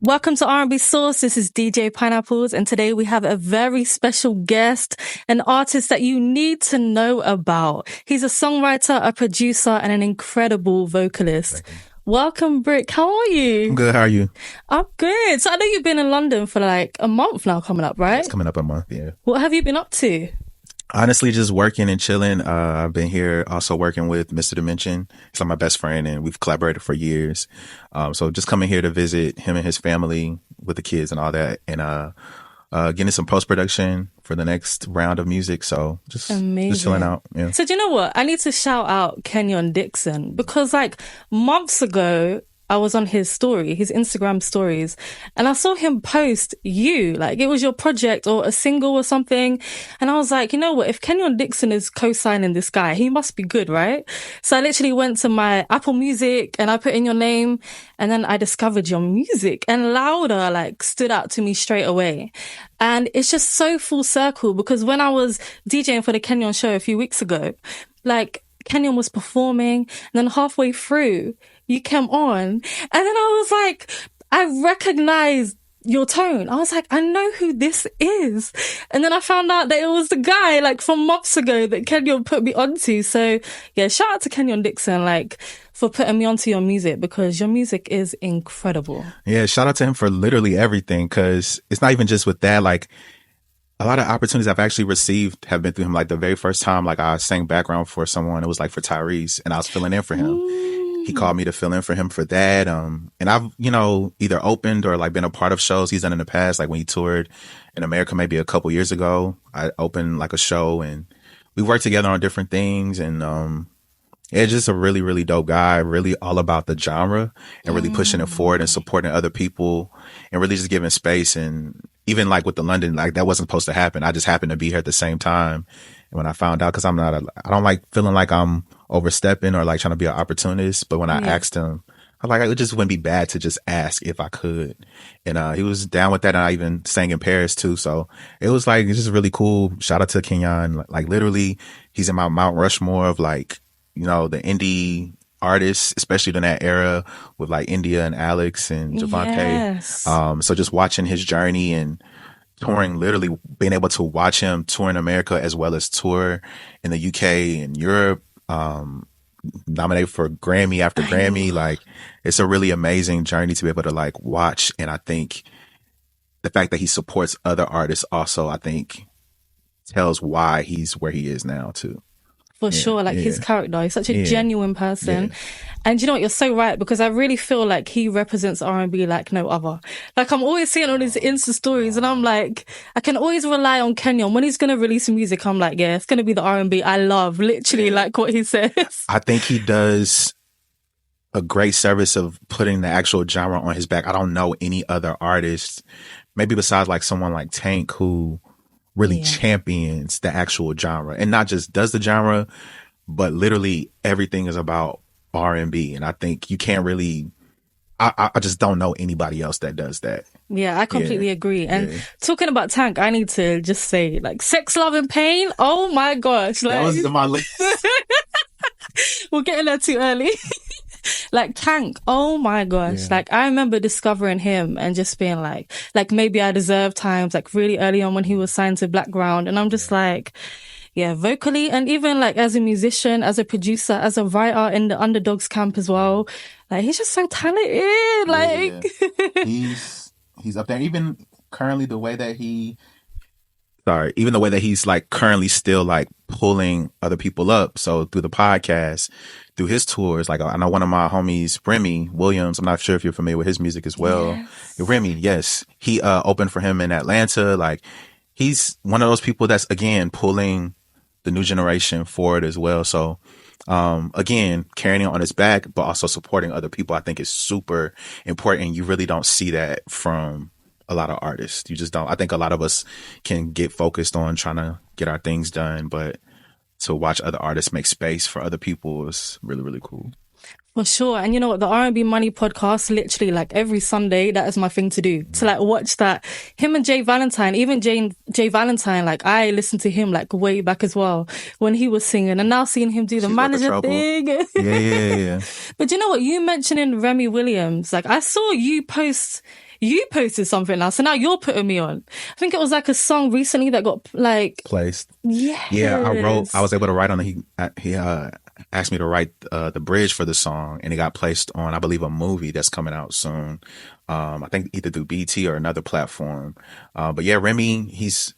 Welcome to R&B Sauce. This is DJ Pineapples, and today we have a very special guest, an artist that you need to know about. He's a songwriter, a producer, and an incredible vocalist. Welcome, Brick. How are you? I'm good. How are you? I'm good. So I know you've been in London for like a month now coming up, right? It's coming up a month, yeah. What have you been up to? Honestly, just working and chilling. I've been here also working with Mr. Dimension. He's like my best friend and we've collaborated for years. So just coming here to visit him and his family with the kids and all that, and getting some post-production for the next round of music. So just chilling out. Yeah. So do you know what? I need to shout out Kenyon Dixon because like months ago, I was on his Instagram stories, and I saw him post you, like it was your project or a single or something. And I was like, you know what? If Kenyon Dixon is co-signing this guy, he must be good, right? So I literally went to my Apple Music and I put in your name, and then I discovered your music, and Louder like stood out to me straight away. And it's just so full circle because when I was DJing for the Kenyon show a few weeks ago, like Kenyon was performing, and then halfway through, you came on, and then I was like, I recognized your tone. I was like, I know who this is. And then I found out that it was the guy like from months ago that Kenyon put me onto. So yeah, shout out to Kenyon Dixon, like for putting me onto your music because your music is incredible. Yeah, shout out to him for literally everything, because it's not even just with that. Like a lot of opportunities I've actually received have been through him. Like the very first time, like I sang background for someone, it was like for Tyrese, and I was filling in for him. He called me to fill in for him for that. And I've, either opened or like been a part of shows he's done in the past. Like when he toured in America, maybe a couple years ago, I opened like a show and we worked together on different things. And, it's just a really, really dope guy, really all about the genre and really pushing it forward and supporting other people and really just giving space. And even like with the London, like that wasn't supposed to happen. I just happened to be here at the same time. And when I found out, cause I don't like feeling like I'm overstepping or like trying to be an opportunist. But when I asked him, I was like, it just wouldn't be bad to just ask if I could. And, he was down with that. And I even sang in Paris too. So it was like, it's just really cool. Shout out to Kenyon. Like literally he's in my Mount Rushmore of like, the indie artists, especially in that era with like India and Alex and B.R.K. Yes. So just watching his journey and touring, literally being able to watch him tour in America as well as tour in the UK and Europe, nominated for Grammy after Grammy. Like it's a really amazing journey to be able to like watch. And I think the fact that he supports other artists also, I think tells why he's where he is now too. For sure, like his character, he's such a genuine person. And you know what, you're so right, because I really feel like he represents R&B like no other. Like I'm always seeing all these Insta stories and I'm like, I can always rely on Kenyon. When he's going to release music, I'm like, yeah, it's going to be the R&B I love, literally like what he says. I think he does a great service of putting the actual genre on his back. I don't know any other artist, maybe besides like someone like Tank, who really champions the actual genre and not just does the genre, but literally everything is about R&B. And I think you can't really, I just don't know anybody else that does that. Yeah, I completely agree. And talking about Tank, I need to just say like Sex, Love and Pain. Oh my gosh. Like, that was in my list. We're getting there too early. Like Tank, oh my gosh. Like I remember discovering him and just being like Maybe I Deserve times, like really early on when he was signed to Blackground. And I'm just like, vocally and even like as a musician, as a producer, as a writer in the Underdogs camp as well. Like he's just so talented. Like he's up there. Even currently the way that he's like currently still like pulling other people up. So through the podcast, through his tours, like I know one of my homies, Remy Williams, I'm not sure if you're familiar with his music as well. Yes. Remy, yes. He opened for him in Atlanta. Like he's one of those people that's again pulling the new generation forward as well. So again, carrying it on his back, but also supporting other people, I think is super important. You really don't see that from a lot of artists. You just don't. I think a lot of us can get focused on trying to get our things done, but to watch other artists make space for other people is really, really cool. For sure. And you know what? The R&B Money podcast, literally like every Sunday, that is my thing to do. To like watch that. Him and Jay Valentine, even Jay Valentine, like I listened to him like way back as well when he was singing, and now seeing him do the manager thing. Yeah. But you know what? You mentioning Remy Williams, like I saw you post you posted something now, so now you're putting me on. I think it was like a song recently that got like Placed. Yeah, I yes. was able to write on it. He asked me to write the bridge for the song, and it got placed on, I believe, a movie that's coming out soon. I think either through BT or another platform. But yeah, Remy, he's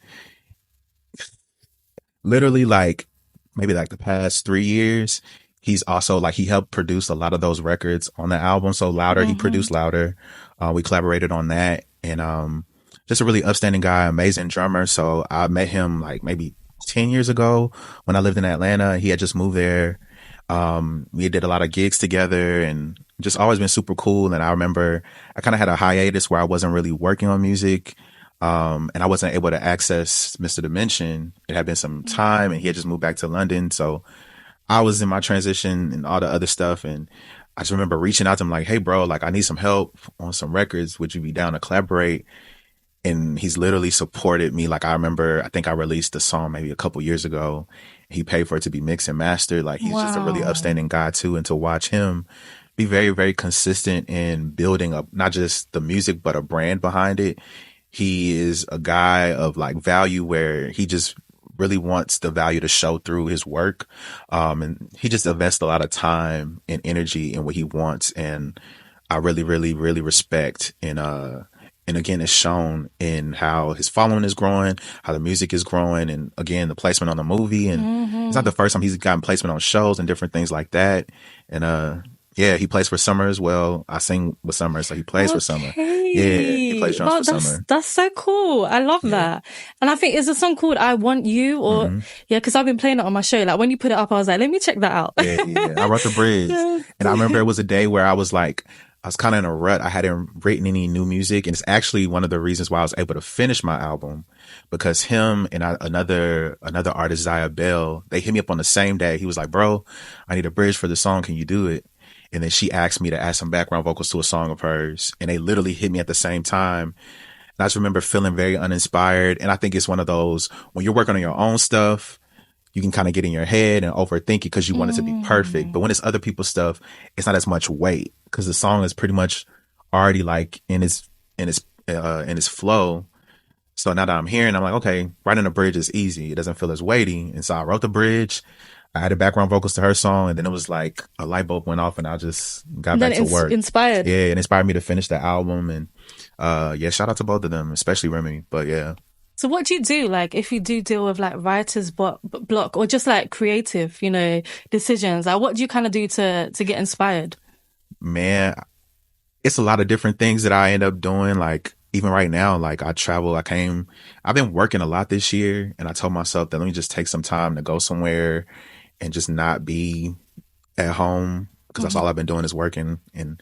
literally like maybe like the past 3 years. He's also like he helped produce a lot of those records on the album. So Louder, he produced Louder. We collaborated on that, and just a really upstanding guy, amazing drummer. So I met him like maybe 10 years ago when I lived in Atlanta. He had just moved there. We did a lot of gigs together, and just always been super cool. And I remember I kind of had a hiatus where I wasn't really working on music. And I wasn't able to access Mr. Dimension. It had been some time, and he had just moved back to London. So I was in my transition and all the other stuff. And I just remember reaching out to him like, hey, bro, like I need some help on some records. Would you be down to collaborate? And he's literally supported me. Like I remember, I think I released the song maybe a couple years ago. He paid for it to be mixed and mastered. Like he's just a really Wow. upstanding guy too. And to watch him be very, very consistent in building up not just the music, but a brand behind it. He is a guy of like value where he just really wants the value to show through his work. And he just invests a lot of time and energy in what he wants. And I really, really, really respect and again, it's shown in how his following is growing, how the music is growing, and again, the placement on the movie. And it's not the first time he's gotten placement on shows and different things like that. And yeah, he plays for Summer as well. I sing with Summer, so he plays for Summer. Yeah, he plays Okay. drums No, for Summer. that's so cool. I love Yeah. that. And I think it's a song called I Want You or yeah, because I've been playing it on my show. Like when you put it up, I was like, let me check that out. Yeah, yeah. I wrote the bridge. And I remember it was a day where I was like, I was kind of in a rut. I hadn't written any new music. And it's actually one of the reasons why I was able to finish my album, because him and another artist, Zaya Bell, they hit me up on the same day. He was like, bro, I need a bridge for the song. Can you do it? And then she asked me to add some background vocals to a song of hers. And they literally hit me at the same time. And I just remember feeling very uninspired. And I think it's one of those, when you're working on your own stuff, you can kind of get in your head and overthink it because you want it to be perfect. But when it's other people's stuff, it's not as much weight because the song is pretty much already like in its flow. So now that I'm hearing, I'm like, okay, writing a bridge is easy. It doesn't feel as weighty. And so I wrote the bridge. I added background vocals to her song, and then it was like a light bulb went off, and I just got Then back to it's work. inspired. Yeah, it inspired me to finish the album, and yeah, shout out to both of them, especially Remy. But yeah. So what do you do? Like if you do deal with like writer's block or just like creative, decisions, like what do you kind of do to get inspired? Man, it's a lot of different things that I end up doing. Like even right now, like I travel, I've been working a lot this year, and I told myself that let me just take some time to go somewhere and just not be at home because that's all I've been doing is working. And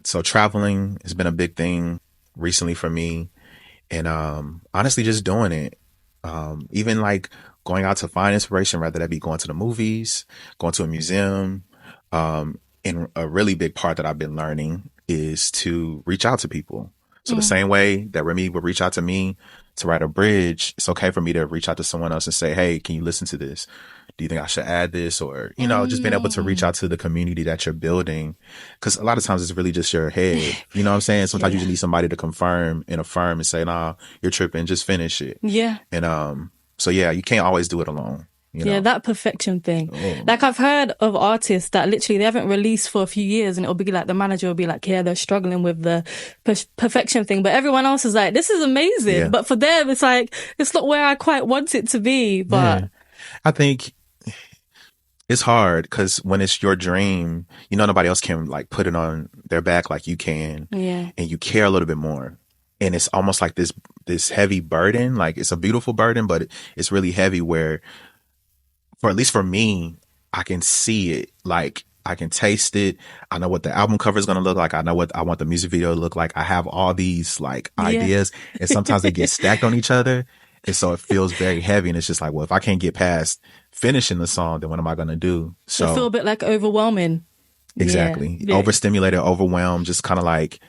so traveling has been a big thing recently for me. And honestly, just doing it. Even like going out to find inspiration, rather that be going to the movies, going to a museum. And a really big part that I've been learning is to reach out to people. So the same way that Remy would reach out to me to write a bridge, it's okay for me to reach out to someone else and say, hey, can you listen to this? Do you think I should add this? Or, just being able to reach out to the community that you're building. Because a lot of times it's really just your head. You know what I'm saying? Sometimes you just need somebody to confirm and affirm and say, nah, you're tripping, just finish it. Yeah. And so, yeah, you can't always do it alone. Yeah, that perfection thing. Like I've heard of artists that literally they haven't released for a few years and it'll be like the manager will be like, yeah, they're struggling with the perfection thing. But everyone else is like, this is amazing. Yeah. But for them, it's like, it's not where I quite want it to be. But Yeah. I think it's hard because when it's your dream, nobody else can like put it on their back like you can. yeah, And you care a little bit more. And it's almost like this heavy burden. Like it's a beautiful burden, but it's really heavy where, for at least for me, I can see it. Like I can taste it. I know what the album cover is going to look like. I know what I want the music video to look like. I have all these like ideas, and sometimes they get stacked on each other. And so it feels very heavy. And it's just like, well, if I can't get past finishing the song, then what am I going to do? So I feel a bit like overwhelming. Exactly. Yeah. Overstimulated, overwhelmed, just kind of like,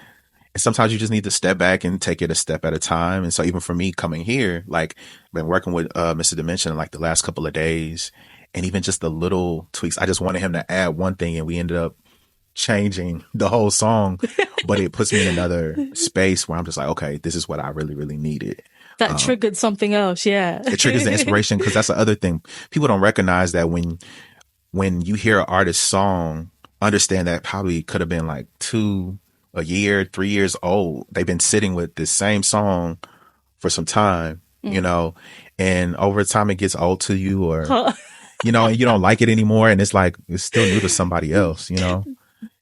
and sometimes you just need to step back and take it a step at a time. And so even for me coming here, like been working with Mr. Dimension like the last couple of days, and even just the little tweaks, I just wanted him to add one thing, and we ended up changing the whole song, but it puts me in another space where I'm just like, okay, this is what I really, really needed. That triggered something else. Yeah. It triggers the inspiration, because that's the other thing. People don't recognize that when you hear an artist's song, understand that probably could have been like a year, 3 years old. They've been sitting with this same song for some time, you know, and over time it gets old to you, or, you know, and you don't like it anymore. And it's like, it's still new to somebody else, you know?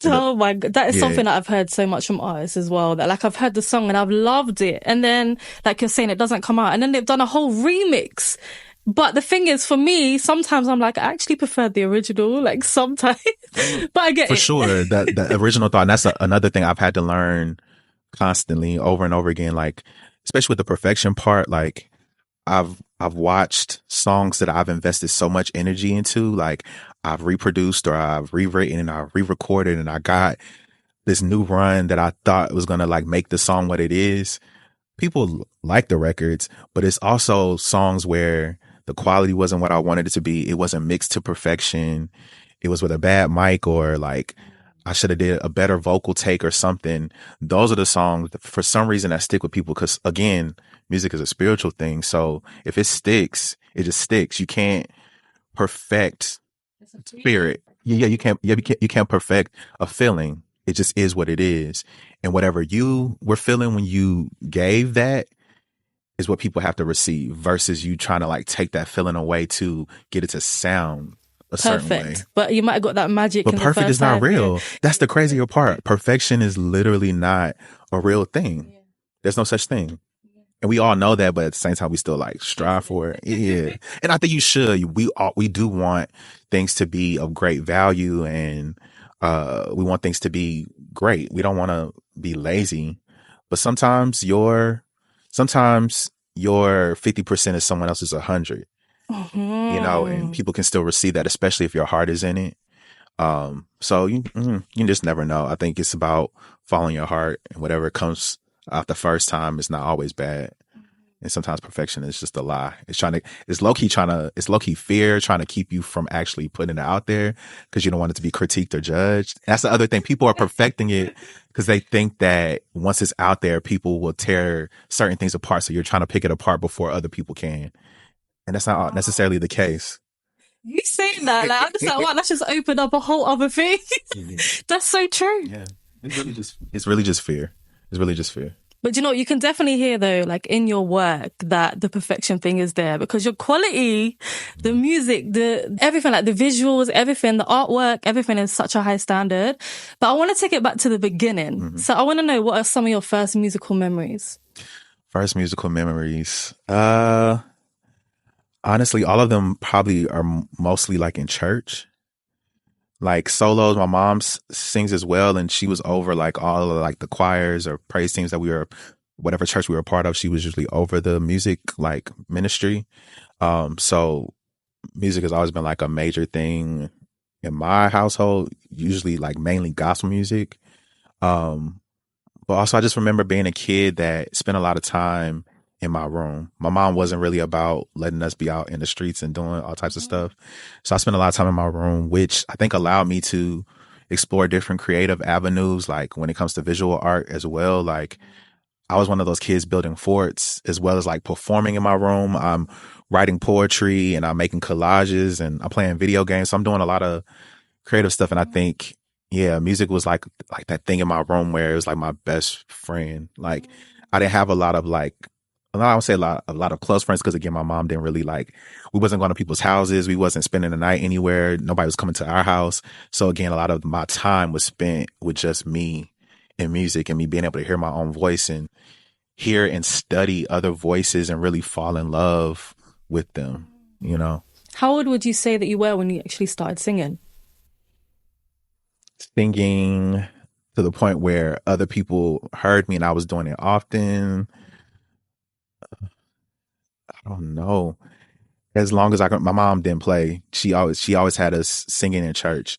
Oh my God. That is Yeah. something that I've heard so much from artists as well. That like I've heard the song and I've loved it. And then like you're saying, it doesn't come out. And then they've done a whole remix. But the thing is, for me, sometimes I'm like, I actually prefer the original, like sometimes, but I get For it. sure. The original thought, and that's another thing I've had to learn constantly over and over again, like, especially with the perfection part, like, I've watched songs that I've invested so much energy into, like I've reproduced or I've rewritten and I've re-recorded, and I got this new run that I thought was gonna like make the song what it is. People like the records, but it's also songs where the quality wasn't what I wanted it to be. It wasn't mixed to perfection. It was with a bad mic, or like I should have did a better vocal take or something. Those are the songs that, for some reason, that stick with people, because again, music is a spiritual thing. So if it sticks, it just sticks. You can't perfect spirit. Yeah, you can't. Yeah, you can't perfect a feeling. It just is what it is. And whatever you were feeling when you gave that is what people have to receive, versus you trying to like take that feeling away to get it to sound a certain way. Perfect. But you might have got that magic. But in the perfect first is not time, real. yeah. That's the crazier part. Perfection is literally not a real thing. There's no such thing. And we all know that, but at the same time, we still like strive for it. Yeah. And I think you should. We do want things to be of great value, and we want things to be great. We don't want to be lazy, but sometimes your 50% is someone else's 100, you know, and people can still receive that, especially if your heart is in it. So you just never know. I think it's about following your heart, and whatever comes out the first time is not always bad. And sometimes perfection is just a lie. It's low key fear trying to keep you from actually putting it out there, because you don't want it to be critiqued or judged. That's the other thing. People are perfecting it because they think that once it's out there, people will tear certain things apart. So you're trying to pick it apart before other people can. And that's not necessarily the case. You saying that, like, I'm just like, wow, that's just opened up a whole other thing. That's so true. Yeah. It's really just fear. It's really just fear. But you know, you can definitely hear though, like in your work, that the perfection thing is there, because your quality, the music, everything, like the visuals, everything, the artwork, everything is such a high standard. But I want to take it back to the beginning. Mm-hmm. So I want to know, what are some of your first musical memories? First musical memories. Honestly, all of them probably are mostly like in church. Like solos, my mom sings as well, and she was over like all of like the choirs or praise teams that whatever church we were a part of, she was usually over the music like ministry. So music has always been like a major thing in my household, usually like mainly gospel music. But also I just remember being a kid that spent a lot of time in my room. My mom wasn't really about letting us be out in the streets and doing all types of stuff. So I spent a lot of time in my room, which I think allowed me to explore different creative avenues, like when it comes to visual art as well. Like I was one of those kids building forts as well as like performing in my room. I'm writing poetry and I'm making collages and I'm playing video games. So I'm doing a lot of creative stuff. And I think, yeah, music was like that thing in my room where it was like my best friend. Like I didn't have a lot of like, I would say a lot of close friends, because again, my mom didn't really like, we wasn't going to people's houses. We wasn't spending the night anywhere. Nobody was coming to our house. So again, a lot of my time was spent with just me and music, and me being able to hear my own voice and hear and study other voices and really fall in love with them, you know? How old would you say that you were when you actually started singing? Singing to the point where other people heard me and I was doing it often. I don't know. As long as my mom didn't play. She always had us singing in church.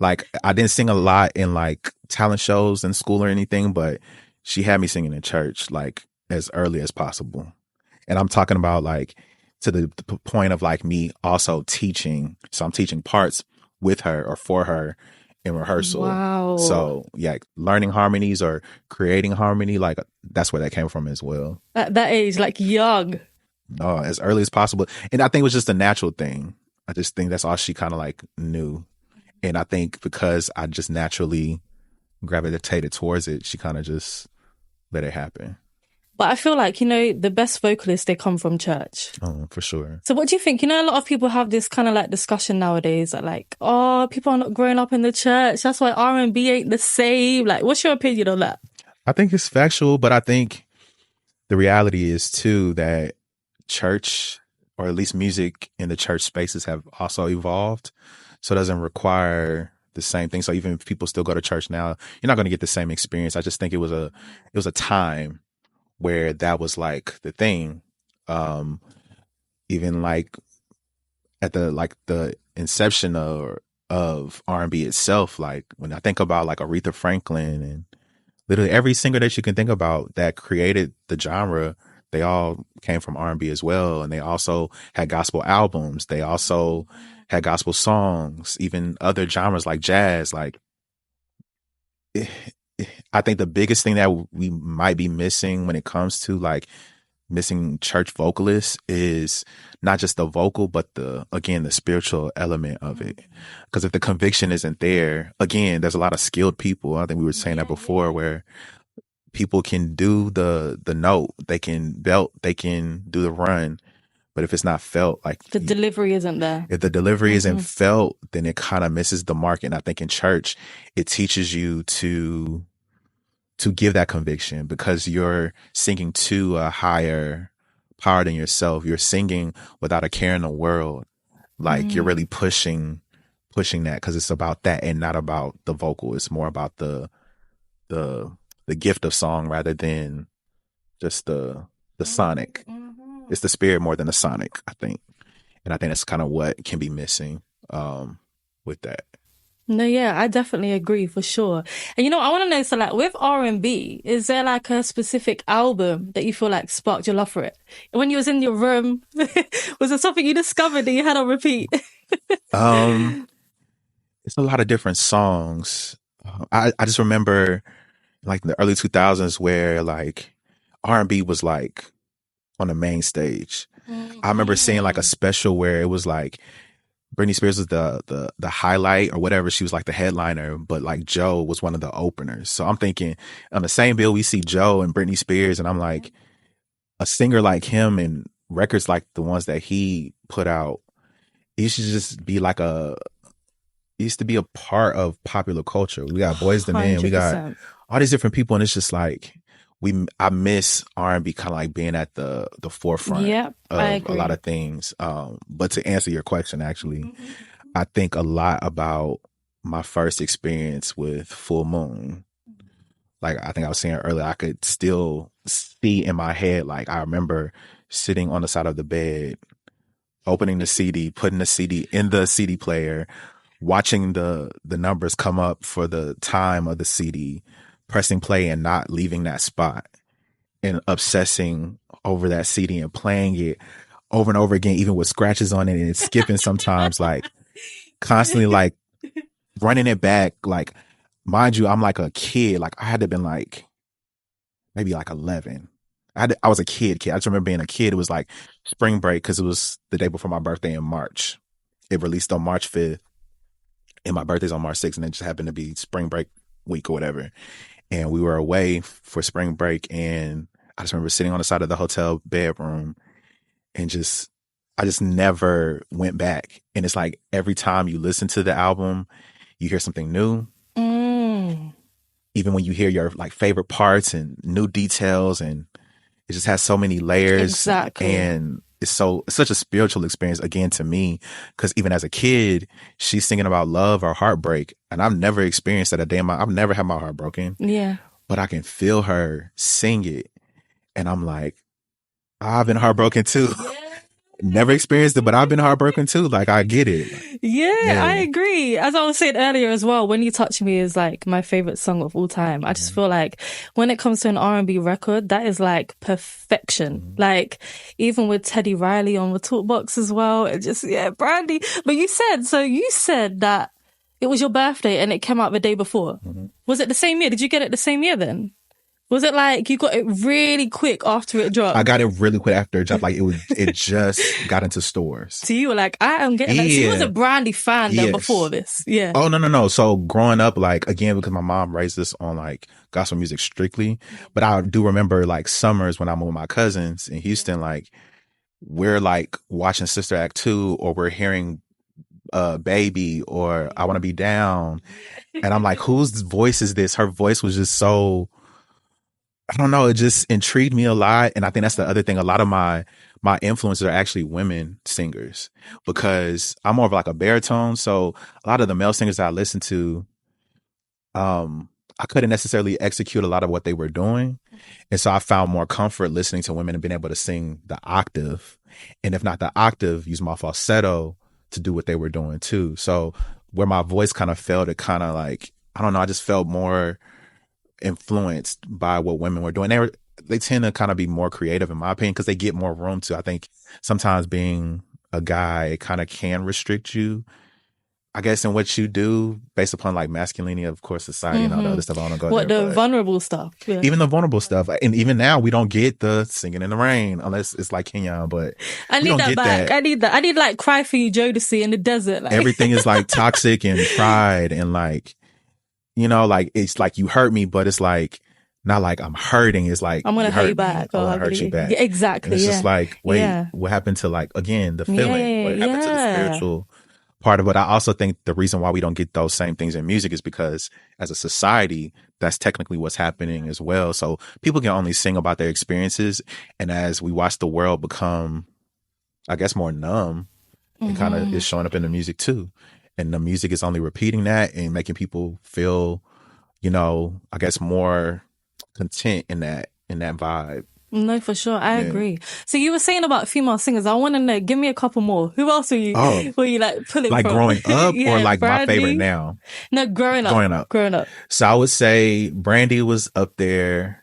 Like I didn't sing a lot in like talent shows in school or anything, but she had me singing in church like as early as possible. And I'm talking about like to the point of like me also teaching. So I'm teaching parts with her or for her in rehearsal. Wow. So yeah, learning harmonies or creating harmony, like that's where that came from as well. At that age, like young. As early as possible. And I think it was just a natural thing. I just think that's all she kind of like knew. And I think because I just naturally gravitated towards it, she kind of just let it happen. But I feel like, the best vocalists, they come from church. Oh, for sure. So what do you think? A lot of people have this kind of like discussion nowadays that like, oh, people are not growing up in the church. That's why R&B ain't the same. Like, what's your opinion on that? I think it's factual, but I think the reality is too that church, or at least music in the church spaces, have also evolved. So it doesn't require the same thing. So even if people still go to church now, you're not going to get the same experience. I just think it was a time where that was like the thing. Even like at the inception of R&B itself, like when I think about like Aretha Franklin and literally every singer that you can think about that created the genre, they all came from R&B as well. And they also had gospel albums. They also had gospel songs, even other genres like jazz. Like, I think the biggest thing that we might be missing when it comes to like missing church vocalists is not just the vocal, but the spiritual element of it. Because if the conviction isn't there, again, there's a lot of skilled people. I think we were saying that before, where people can do the note, they can belt, they can do the run, but if it's not felt, like the delivery isn't there. If the delivery isn't felt, then it kind of misses the mark. And I think in church, it teaches you to give that conviction, because you're singing to a higher power than yourself. You're singing without a care in the world. Like you're really pushing that, because it's about that and not about the vocal. It's more about the gift of song rather than just the sonic. It's the spirit more than the sonic, I think. And I think that's kind of what can be missing with that. No, yeah, I definitely agree for sure. And I want to know, so like with R&B, is there like a specific album that you feel like sparked your love for it? When you was in your room, was there something you discovered that you had on repeat? It's a lot of different songs. I just remember like in the early 2000s where like R&B was like on the main stage. I remember seeing like a special where it was like Britney Spears was the highlight or whatever. She was like the headliner, but like Joe was one of the openers. So I'm thinking on the same bill, we see Joe and Britney Spears, and I'm like, a singer like him and records like the ones that he put out, he should just be like used to be a part of popular culture. We got Boyz II Men, we got all these different people, and it's just like I miss R&B kind of like being at the forefront of a lot of things. But to answer your question, actually, I think a lot about my first experience with Full Moon. Like I think I was saying earlier, I could still see in my head, like I remember sitting on the side of the bed, opening the CD, putting the CD in the CD player, watching the numbers come up for the time of the CD, pressing play and not leaving that spot, and obsessing over that CD and playing it over and over again, even with scratches on it and it's skipping sometimes, like constantly like running it back. Like, mind you, I'm like a kid. Like I had to have been like maybe like 11. I was a kid. I just remember being a kid. It was like spring break because it was the day before my birthday in March. It released on March 5th and my birthday's on March 6th, and it just happened to be spring break week or whatever. And we were away for spring break, and I just remember sitting on the side of the hotel bedroom and I just never went back. And it's like every time you listen to the album, you hear something new. Even when you hear your like favorite parts and new details, and it just has so many layers. Exactly. And it's such a spiritual experience again to me, because even as a kid, she's singing about love or heartbreak, and I've never experienced that a day in I've never had my heart broken. Yeah. But I can feel her sing it, and I'm like, I've been heartbroken too. Yeah. Never experienced it, but I've been heartbroken too. Like, I get it. Yeah, I agree. As I was saying earlier as well, When You Touch Me is like my favorite song of all time. I just feel like when it comes to an R&B record, that is like perfection. Like even with Teddy Riley on the Talkbox as well, it just, Brandy. But you said that It was your birthday and it came out the day before. Was it the same year? Did you get it the same year then? Was it like you got it really quick after it dropped? I got it really quick after it dropped. Like it just got into stores. So you were like, I am getting that. So you was a Brandy fan then before this. Yeah. Oh, no. So growing up, like, again, because my mom raised us on like gospel music strictly, but I do remember like summers when I'm with my cousins in Houston, like we're like watching Sister Act 2 or we're hearing Baby or I Want to Be Down. And I'm like, whose voice is this? Her voice was just so, I don't know. It just intrigued me a lot. And I think that's the other thing. A lot of my influences are actually women singers because I'm more of like a baritone. So a lot of the male singers that I listen to, I couldn't necessarily execute a lot of what they were doing. And so I found more comfort listening to women and being able to sing the octave. And if not the octave, use my falsetto to do what they were doing too. So where my voice kind of felt, it kind of like, I don't know, I just felt more influenced by what women were doing. They tend to kind of be more creative in my opinion because they get more room to. I think sometimes being a guy, it kind of can restrict you, I guess, in what you do based upon like masculinity, of course, society and all the other stuff. I don't go what there. The vulnerable stuff. Yeah. Even the vulnerable stuff. And even now we don't get the singing in the rain unless it's like Kenyon, but I need that back. I need that. I need like Cry For You Jodeci in the desert. Like. Everything is like toxic and pride and like, you know, like it's like you hurt me, but it's like not like I'm hurting. It's like I'm gonna hurt you back. I'm gonna hurt you back. Yeah, exactly. And it's just like, wait, what happened to like again the feeling? What happened to the spiritual part of it? I also think the reason why we don't get those same things in music is because as a society, that's technically what's happening as well. So people can only sing about their experiences, and as we watch the world become, I guess, more numb, it kind of is showing up in the music too. And the music is only repeating that and making people feel, you know, I guess more content in that vibe. No, for sure. I agree. So you were saying about female singers. I want to know, give me a couple more. Who else were you like pulling like from? Growing up or like Brandy? My favorite now? No, growing up. Growing up. So I would say Brandy was up there.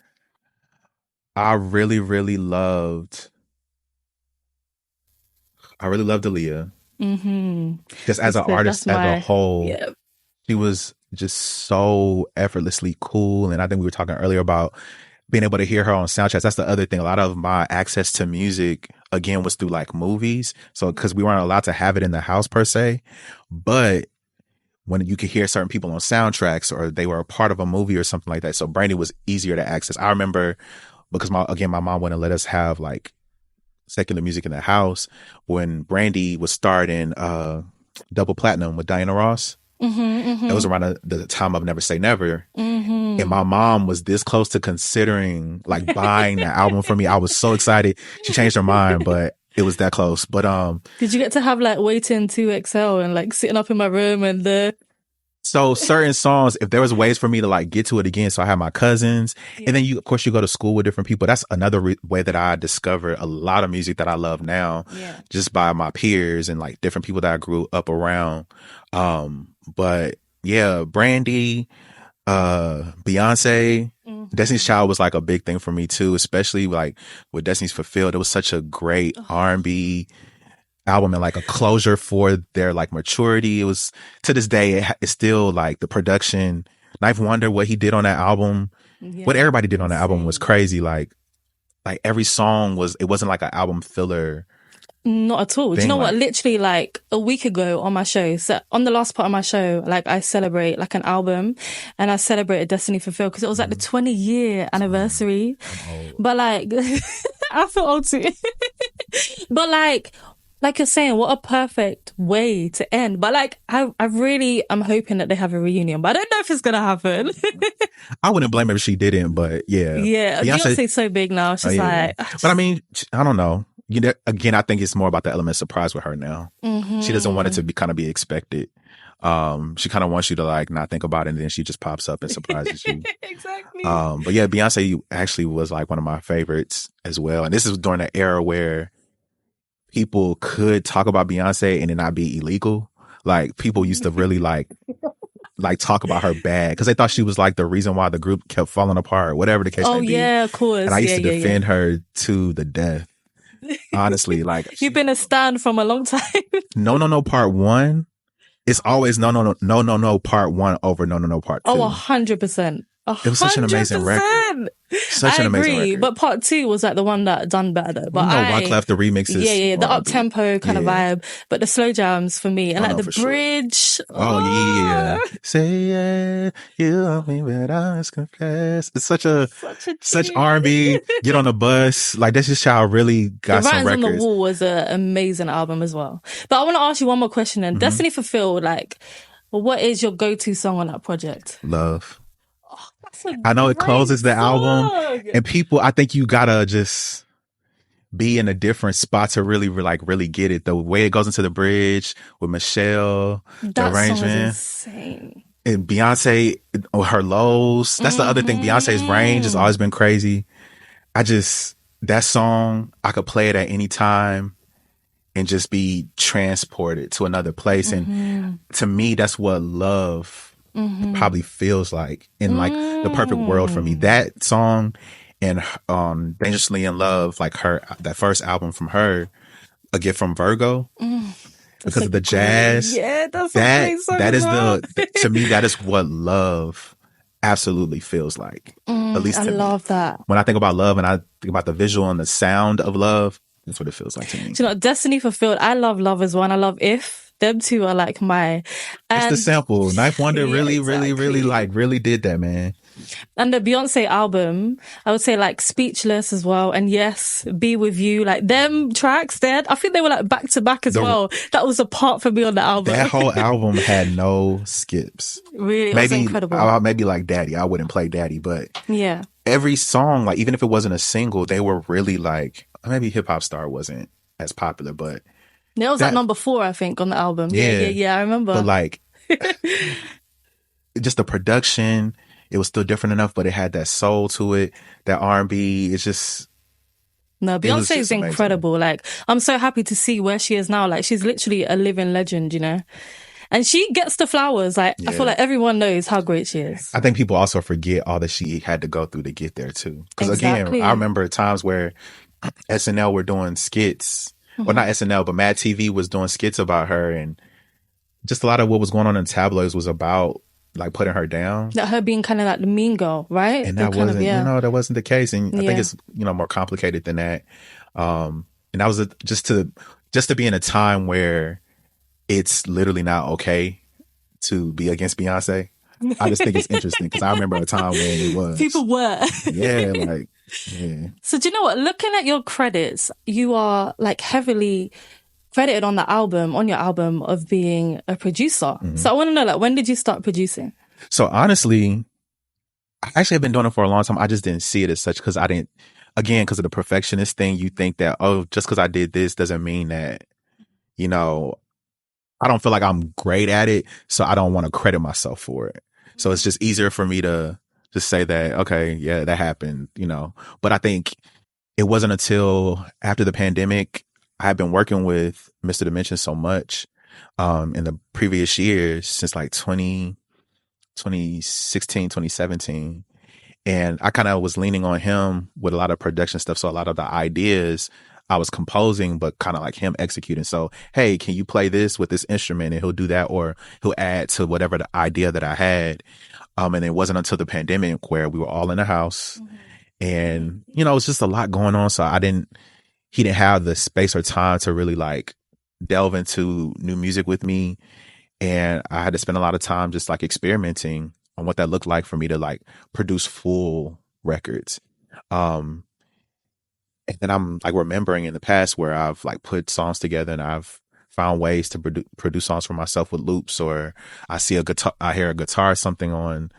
I really, really loved Aaliyah. Just as an artist as a whole, she was just so effortlessly cool. And I think we were talking earlier about being able to hear her on soundtracks. That's the other thing. A lot of my access to music, again, was through like movies. So because we weren't allowed to have it in the house per se, but when you could hear certain people on soundtracks or they were a part of a movie or something like that. So Brandy was easier to access. I remember because my mom wouldn't let us have like secular music in the house when Brandy was starting Double Platinum with Diana Ross. It was around the time of Never Say Never. And my mom was this close to considering like buying the album for me. I was so excited. She changed her mind, but it was that close. But did you get to have like Waiting to Excel and like sitting up in my room and so certain songs, if there was ways for me to like get to it again, so I had my cousins, and then of course you go to school with different people. That's another way that I discovered a lot of music that I love now, just by my peers and like different people that I grew up around. But yeah, Brandy, Beyonce, Destiny's Child was like a big thing for me too, especially like with Destiny's Fulfilled. It was such a great R&B album and like a closure for their like maturity. It was, to this day, it's still like the production. Knife Wonder, what he did on that album, what everybody did on the album was crazy. Like every song it wasn't like an album filler. Not at all. Do you know what? Literally like a week ago on my show, so on the last part of my show, like I celebrate like an album and I celebrated Destiny Fulfilled because it was like the 20-year anniversary. But like, I feel old too. But like you're saying, what a perfect way to end. But like, I really am hoping that they have a reunion, but I don't know if it's going to happen. I wouldn't blame her if she didn't, but yeah. Yeah. Beyonce's so big now. She's like... But I mean, I don't know. You know, again, I think it's more about the element of surprise with her now. She doesn't want it to be kind of be expected. She kind of wants you to like not think about it, and then she just pops up and surprises you. Exactly. But yeah, Beyonce actually was like one of my favorites as well. And this is during the era where people could talk about Beyonce and it not be illegal. Like people used to really like talk about her bad because they thought she was like the reason why the group kept falling apart, whatever the case may be. Oh yeah, of course. And I used to defend her to the death. Honestly, like you've been a stan from a long time. No, part one. It's always no part one over no part Oh, two. 100%. It was such an amazing record. Such I an amazing agree, record. but part two was like the one that done better though. But Rock left the remixes. the up tempo kind of vibe, but the slow jams for me and like the bridge. Sure. Yeah. Say yeah, you love me, but I must confess. It's such R&B. Get on the bus. Like that's just how I really got some records. The Writings on the Wall was an amazing album as well. But I want to ask you one more question. And Destiny Fulfilled, like, what is your go-to song on that project? Love. I know it closes the album, and people, I think you gotta just be in a different spot to really get it. The way it goes into the bridge with Michelle, the arrangement, song is insane. And Beyonce, her lows. That's the other thing. Beyonce's range has always been crazy. That song, I could play it at any time and just be transported to another place. And to me, that's what love probably feels like in like the perfect world for me. That song and Dangerously in Love, like that first album from her, A Gift from Virgo, because of the jazz. Yeah, that's that is to me, that is what love absolutely feels like. At least to me. I love that. When I think about love and I think about the visual and the sound of love, that's what it feels like to me. Do you know, Destiny Fulfilled, I love Love as well, and I love If. Them two are like it's the sample. Knife Wonder really did that, man. And the Beyonce album, I would say like Speechless as well. And yes, Be With You, like them tracks there. I think they were like back to back as well. That was a part for me on the album. That whole album had no skips. Really, it was incredible. Maybe like Daddy. I wouldn't play Daddy, but yeah, every song, like even if it wasn't a single, they were really like, maybe Hip Hop Star wasn't as popular, but it was at number 4, I think, on the album. Yeah, I remember. But like, just the production, it was still different enough, but it had that soul to it, that R&B. It's just... No, Beyonce is incredible. Like, I'm so happy to see where she is now. Like, she's literally a living legend, you know? And she gets the flowers. Like, I feel like everyone knows how great she is. I think people also forget all that she had to go through to get there, too. Because again, I remember times where SNL were doing skits. Well, not SNL, but Mad TV was doing skits about her, and just a lot of what was going on in tabloids was about like putting her down. That her being kind of like the mean girl, right? And that wasn't, that wasn't the case. And I think it's, more complicated than that. And that was just to be in a time where it's literally not okay to be against Beyonce. I just think it's interesting because I remember a time when it was. People were. Yeah. So do you know what? Looking at your credits, you are like heavily credited on your album of being a producer. So I want to know, like, when did you start producing? So honestly, I actually have been doing it for a long time. I just didn't see it as such because because of the perfectionist thing, you think that, just because I did this doesn't mean that, I don't feel like I'm great at it. So I don't want to credit myself for it. So it's just easier for me to just say that, okay, yeah, that happened, But I think it wasn't until after the pandemic, I had been working with Mr. Dimension so much in the previous years, since like 2016, 2017. And I kind of was leaning on him with a lot of production stuff. So a lot of the ideas I was composing, but kind of like him executing. So, hey, can you play this with this instrument? And he'll do that, or he'll add to whatever the idea that I had. And it wasn't until the pandemic where we were all in the house and, it was just a lot going on. So he didn't have the space or time to really like delve into new music with me. And I had to spend a lot of time just like experimenting on what that looked like for me to like produce full records. And then I'm like remembering in the past where I've like put songs together and I've found ways to produce songs for myself with loops, or I hear a guitar or something on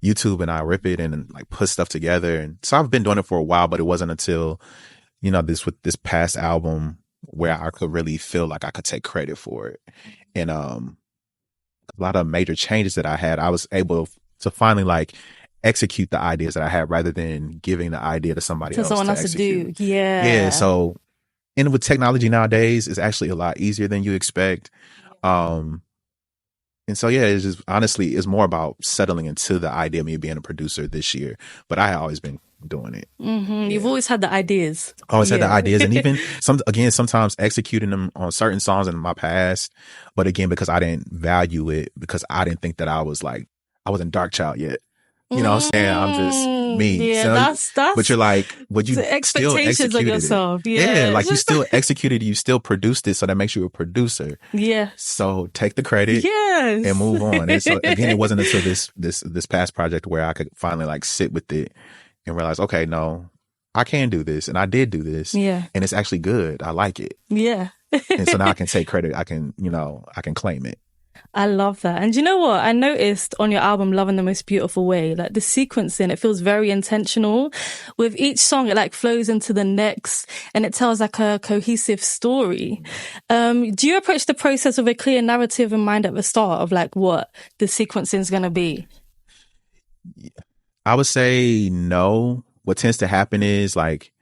YouTube and I rip it and like put stuff together. And so I've been doing it for a while, but it wasn't until, this past album where I could really feel like I could take credit for it. And a lot of major changes that I had, I was able to finally like execute the ideas that I had rather than giving the idea to somebody else. Someone else to do. Yeah. Yeah. So, and with technology nowadays, it's actually a lot easier than you expect. And so, yeah, it's just honestly, it's more about settling into the idea of me being a producer this year. But I had always been doing it. You've always had the ideas. I always had the Yeah. ideas, and even sometimes executing them on certain songs in my past. But again, because I didn't value it, because I didn't think that I was like, I wasn't Dark Child yet. You know what I'm saying? I'm just me. Yeah, So, that's but you're like, would you the still expectations of executed it? yourself. Yeah, Yeah. like you still executed it, you still produced it, so that makes you a producer. Yeah. So take the credit Yes. and move on. And so again, it wasn't until this past project where I could finally like sit with it and realize, okay, no, I can do this, and I did do this, Yeah. and it's actually good. I like it, Yeah. and so now I can take credit. I can, I can claim it. I love that. And you know what? I noticed on your album, Love in the Most Beautiful Way, like the sequencing, it feels very intentional. With each song, it like flows into the next and it tells like a cohesive story. Do you approach the process with a clear narrative in mind at the start of like what the sequencing is going to be? I would say no. What tends to happen is like,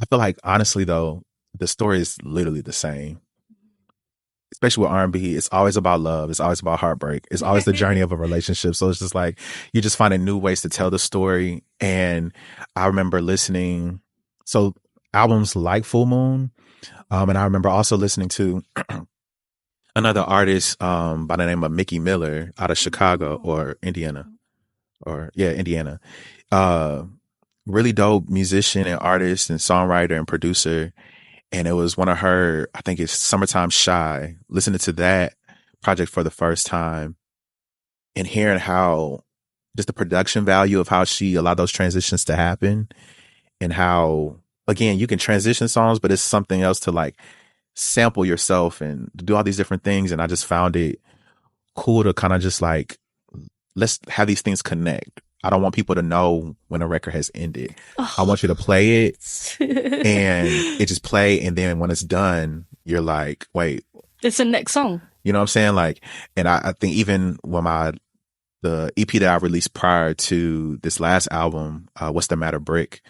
I feel like honestly though, the story is literally the same. Especially with R&B, it's always about love. It's always about heartbreak. It's always the journey of a relationship. So it's just like, you're just finding new ways to tell the story. And I remember listening, so albums like Full Moon. And I remember also listening to another artist, by the name of Mickey Miller out of Chicago or Indiana Indiana. Really dope musician and artist and songwriter and producer. And it was one of her, I think it's Summertime Shy, listening to that project for the first time and hearing how just the production value of how she allowed those transitions to happen, and how, again, you can transition songs, but it's something else to like sample yourself and do all these different things. And I just found it cool to kind of just like, let's have these things connect. I don't want people to know when a record has ended. I want you to play it and it just play. And then when it's done, you're like, wait, it's the next song. You know what I'm saying? Like, and I think even when the EP that I released prior to this last album, What's the Matter, Brick,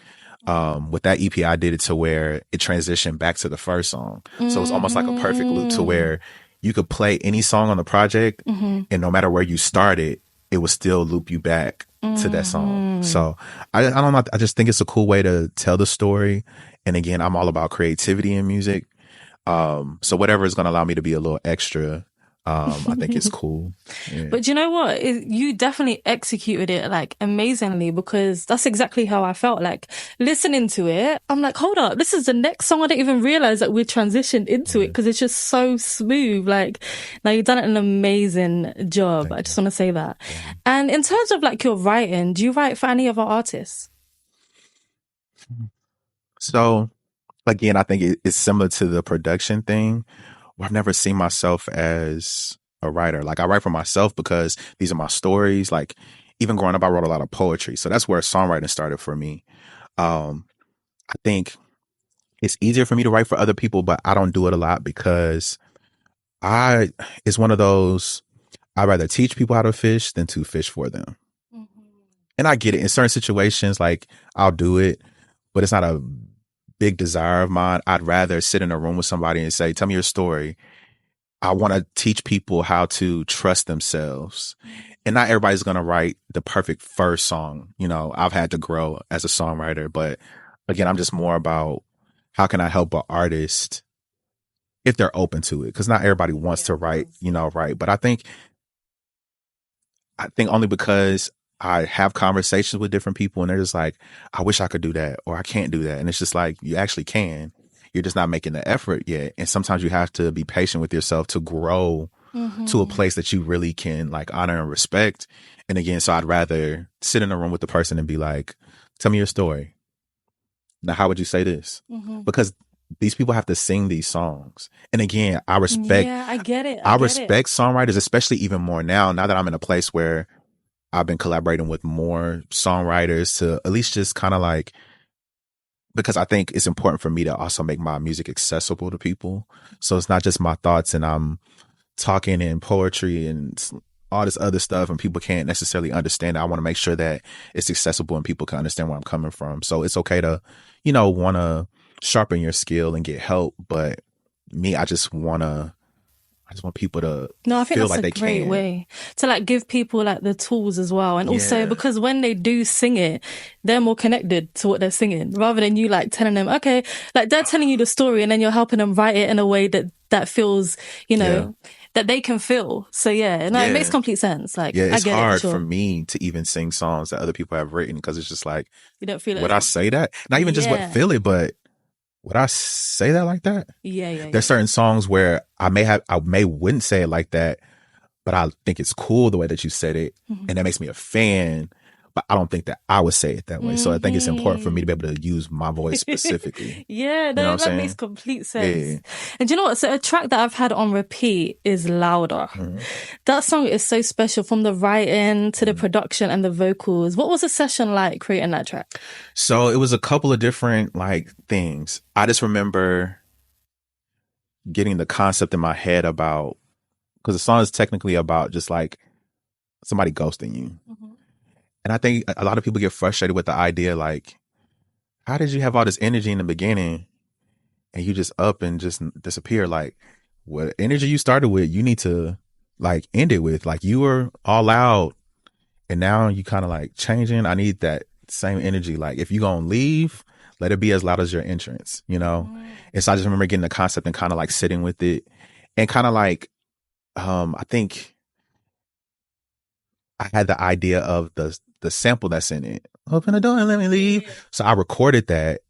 with that EP, I did it to where it transitioned back to the first song. So it's almost like a perfect loop to where you could play any song on the project and no matter where you started, it would still loop you back to that song. So I don't know. I just think it's a cool way to tell the story. And again, I'm all about creativity in music. So whatever is going to allow me to be a little extra, I think it's cool. Yeah. But you know what? You definitely executed it like amazingly, because that's exactly how I felt. Like listening to it, I'm like, hold up, this is the next song. I didn't even realize that we transitioned into it because it's just so smooth. Like, now you've done an amazing job. I just want to say that. And in terms of like your writing, do you write for any other artists? So again, I think it's similar to the production thing. I've never seen myself as a writer. Like I write for myself because these are my stories. Like even growing up, I wrote a lot of poetry. So that's where songwriting started for me. I think it's easier for me to write for other people, but I don't do it a lot because it's one of those, I'd rather teach people how to fish than to fish for them. And I get it in certain situations, like I'll do it, but it's not a big desire of mine. I'd rather sit in a room with somebody and say, tell me your story. I want to teach people how to trust themselves. And not everybody's going to write the perfect first song. You know, I've had to grow as a songwriter, but again, I'm just more about how can I help an artist if they're open to it? Because not everybody wants to write, write. But I think only because I have conversations with different people and they're just like, I wish I could do that, or I can't do that. And it's just like, you actually can. You're just not making the effort yet. And sometimes you have to be patient with yourself to grow to a place that you really can like honor and respect. And again, so I'd rather sit in a room with the person and be like, tell me your story. Now, how would you say this? Because these people have to sing these songs. And again, I respect, I get it. I respect songwriters, especially even more now that I'm in a place where I've been collaborating with more songwriters to at least just kind of like, because I think it's important for me to also make my music accessible to people. So it's not just my thoughts and I'm talking in poetry and all this other stuff and people can't necessarily understand it. I want to make sure that it's accessible and people can understand where I'm coming from. So it's okay to, want to sharpen your skill and get help. But me, I just want to I just want people to No, I think feel that's like a they great can. way to like give people like the tools as well. And also Yeah. because when they do sing it, they're more connected to what they're singing rather than you like telling them, okay, like they're telling you the story and then you're helping them write it in a way that feels, you Yeah. know, that they can feel. So yeah, no, it makes Yeah. complete sense. Like Yeah. I It's get it for hard for sure. me to even sing songs that other people have written because it's just like, You don't feel it would as I well. say that? Not even just what Yeah. feel it, but would I say that like that? Yeah, yeah, There's yeah. certain songs where I may wouldn't say it like that, but I think it's cool the way that you said it, and that makes me a fan. But I don't think that I would say it that way. So I think it's important for me to be Mm-hmm. able to use my voice specifically. Yeah, You know what no, I'm that makes saying? complete Yeah. sense. And do you know what? So a track that I've had on repeat is Louder. Mhm. That song is so special from the writing to the Mhm. production and the vocals. What was the session like creating that track? So it was a couple of different like things. I just remember getting the concept in my head about, because the song is technically about just like somebody ghosting you. Mm-hmm. And I think a lot of people get frustrated with the idea like, how did you have all this energy in the beginning and you just up and just disappear? Like, what energy you started with, you need to like end it with. Like, you were all out and now you kind of like changing. I need that same energy. Like, if you gonna leave, let it be as loud as your entrance, you know? And so I just remember getting the concept and kind of like sitting with it and kind of like, I think I had the idea of the sample that's in it. Open the door and let me leave. Yeah. So I recorded that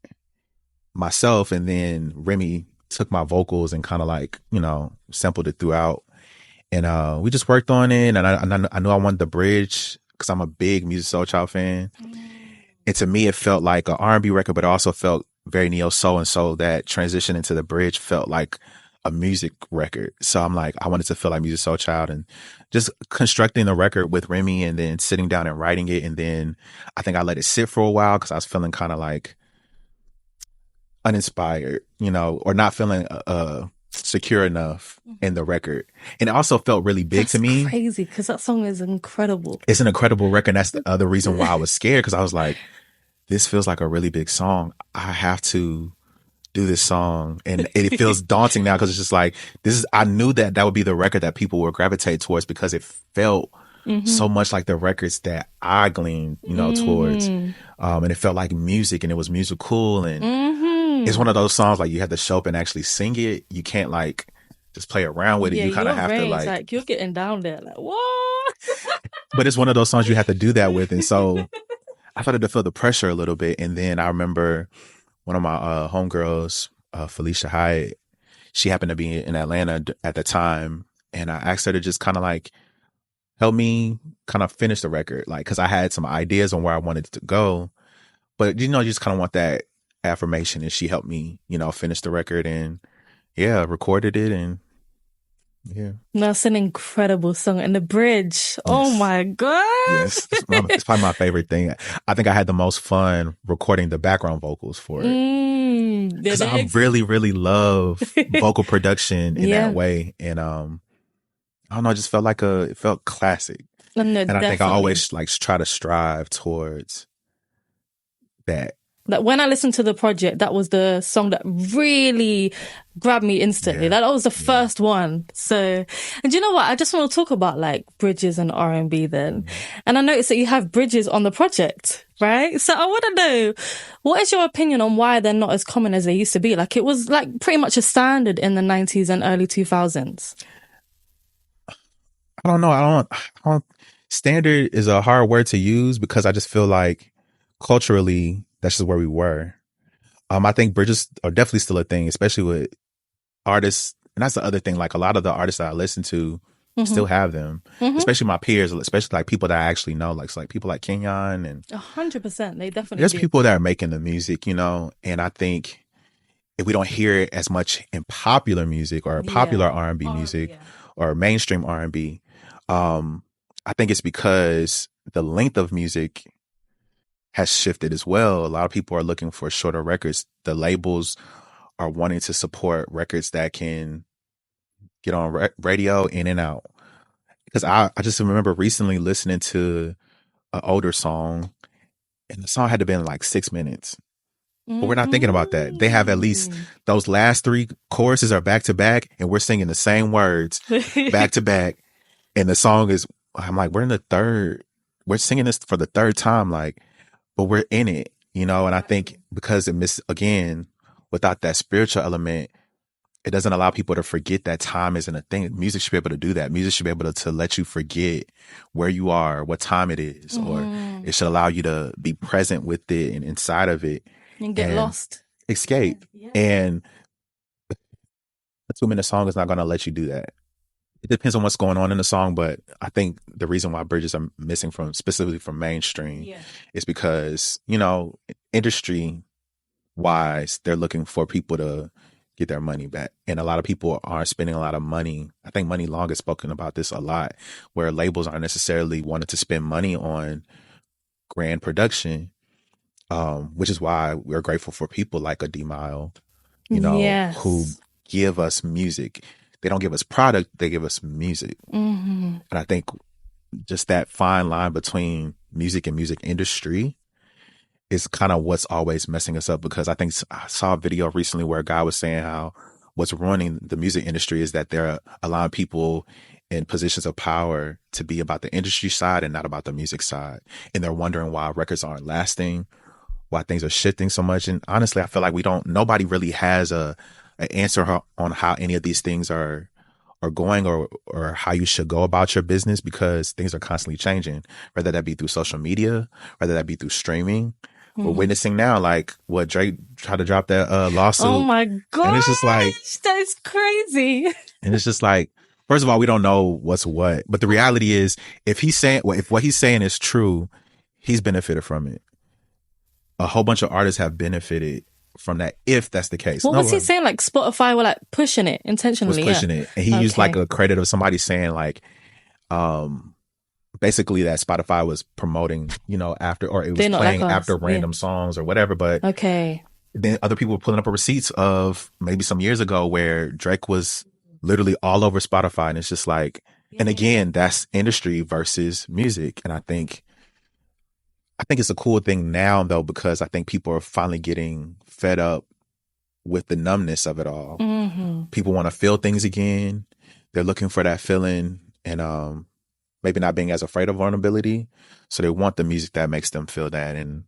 myself, and then Remy took my vocals and kind of like, you know, sampled it throughout. And we just worked on it. And I knew I wanted the bridge because I'm a big Music Soul Child fan. And to me, it felt like an R&B record, but it also felt very neo soul. And so that transition into the bridge felt like a music record. So I'm like, I wanted to feel like Music Soul Child, and just constructing the record with Remy and then sitting down and writing it. And then I think I let it sit for a while because I was feeling kind of like uninspired, you know, or not feeling secure enough in the record. And it also felt really big to That's me. crazy because that song is incredible. It's an incredible record. That's the other reason why I was scared, because I was like, this feels like a really big song. I have to do this song. And it feels daunting now because it's just like, I knew that that would be the record that people would gravitate towards because it felt so much like the records that I gleaned, you know, towards. And it felt like music, and it was musical. And it's one of those songs like you have to show up and actually sing it. You can't like just play around with it. Yeah, You kind of your have to range, like, like you're getting down there, like what? but it's one of those songs you have to do that with. And so I started to feel the pressure a little bit. And then I remember one of my homegirls, Felicia Hyatt, she happened to be in Atlanta at the time. And I asked her to just kind of like help me kind of finish the record. Like, cause I had some ideas on where I wanted it to go, but you know, you just kind of want that affirmation. And she helped me, you know, finish the record, and yeah, recorded it. And yeah. That's an incredible song. And the bridge, oh Yes. my Yes. gosh. It's probably my favorite thing. I think I had the most fun recording the background vocals for it. Because I really, really love vocal production in Yeah. that way. And I don't know, it just felt like it felt classic. No, And I think I definitely. always like try to strive towards that. Like when I listened to the project, that was the song that really grabbed me instantly. Yeah. That was the first one. So, and you know what? I just want to talk about like bridges and R&B then. And I noticed that you have bridges on the project, right? So I want to know, what is your opinion on why they're not as common as they used to be? Like it was like pretty much a standard in the 90s and early 2000s. I don't know. I don't, standard is a hard word to use because I just feel like culturally, that's just where we were. I think bridges are definitely still a thing, especially with artists. And that's the other thing. Like a lot of the artists that I listen to still have them, especially my peers, especially like people that I actually know, like people like Kenyon, and 100%. They definitely there's do. people that are making the music, you know. And I think if we don't hear it as much in popular music or popular R&B music or mainstream R&B, I think it's because the length of music has shifted as well. A lot of people are looking for shorter records. The labels are wanting to support records that can get on radio in and out. Because I just remember recently listening to an older song, and the song had to been like 6 minutes. But we're not thinking about that. They have at least Mm. those last three choruses are back to back, and we're singing the same words back to back. And the song is, I'm like, we're in the third, we're singing this for the third time, like, but we're in it, you know? And I think because again, without that spiritual element, it doesn't allow people to forget that time isn't a thing. Music should be able to do that. Music should be able to let you forget where you are, what time it is, or it should allow you to be present with it and inside of it And get and lost. escape. Yeah. And a 2 minute song is not going to let you do that. It depends on what's going on in the song, but I think the reason why bridges are missing from specifically from mainstream is because, you know, industry wise, they're looking for people to get their money back. And a lot of people are spending a lot of money. I think Money Long has spoken about this a lot, where labels aren't necessarily wanting to spend money on grand production, which is why we're grateful for people like a D-Mile, you know, who Yes. give us music. They don't give us product, they give us music. Mm-hmm. And I think just that fine line between music and music industry is kind of what's always messing us up, because I think I saw a video recently where a guy was saying how what's ruining the music industry is that they're allowing people in positions of power to be about the industry side and not about the music side. And they're wondering why records aren't lasting, why things are shifting so much. And honestly, I feel like nobody really has an answer on how any of these things are going, or how you should go about your business, because things are constantly changing, whether that be through social media, whether that be through streaming. We're witnessing now, like, what Drake tried to drop that lawsuit. Oh my gosh, and it's just like, that's crazy. and it's just like, first of all, we don't know what's what, but the reality is, if what he's saying is true, he's benefited from it. A whole bunch of artists have benefited from that, if that's the case. What was he saying? Like Spotify were like pushing it intentionally. Was pushing it, and he used like a credit of somebody saying like, basically that Spotify was promoting, you know, after, or it was playing like after random songs or whatever. But then other people were pulling up receipts of maybe some years ago where Drake was literally all over Spotify, and it's just like, and again, that's industry versus music. And I think it's a cool thing now though, because I think people are finally getting fed up with the numbness of it all. Mm-hmm. People want to feel things again. They're looking for that feeling, and maybe not being as afraid of vulnerability. So they want the music that makes them feel that. And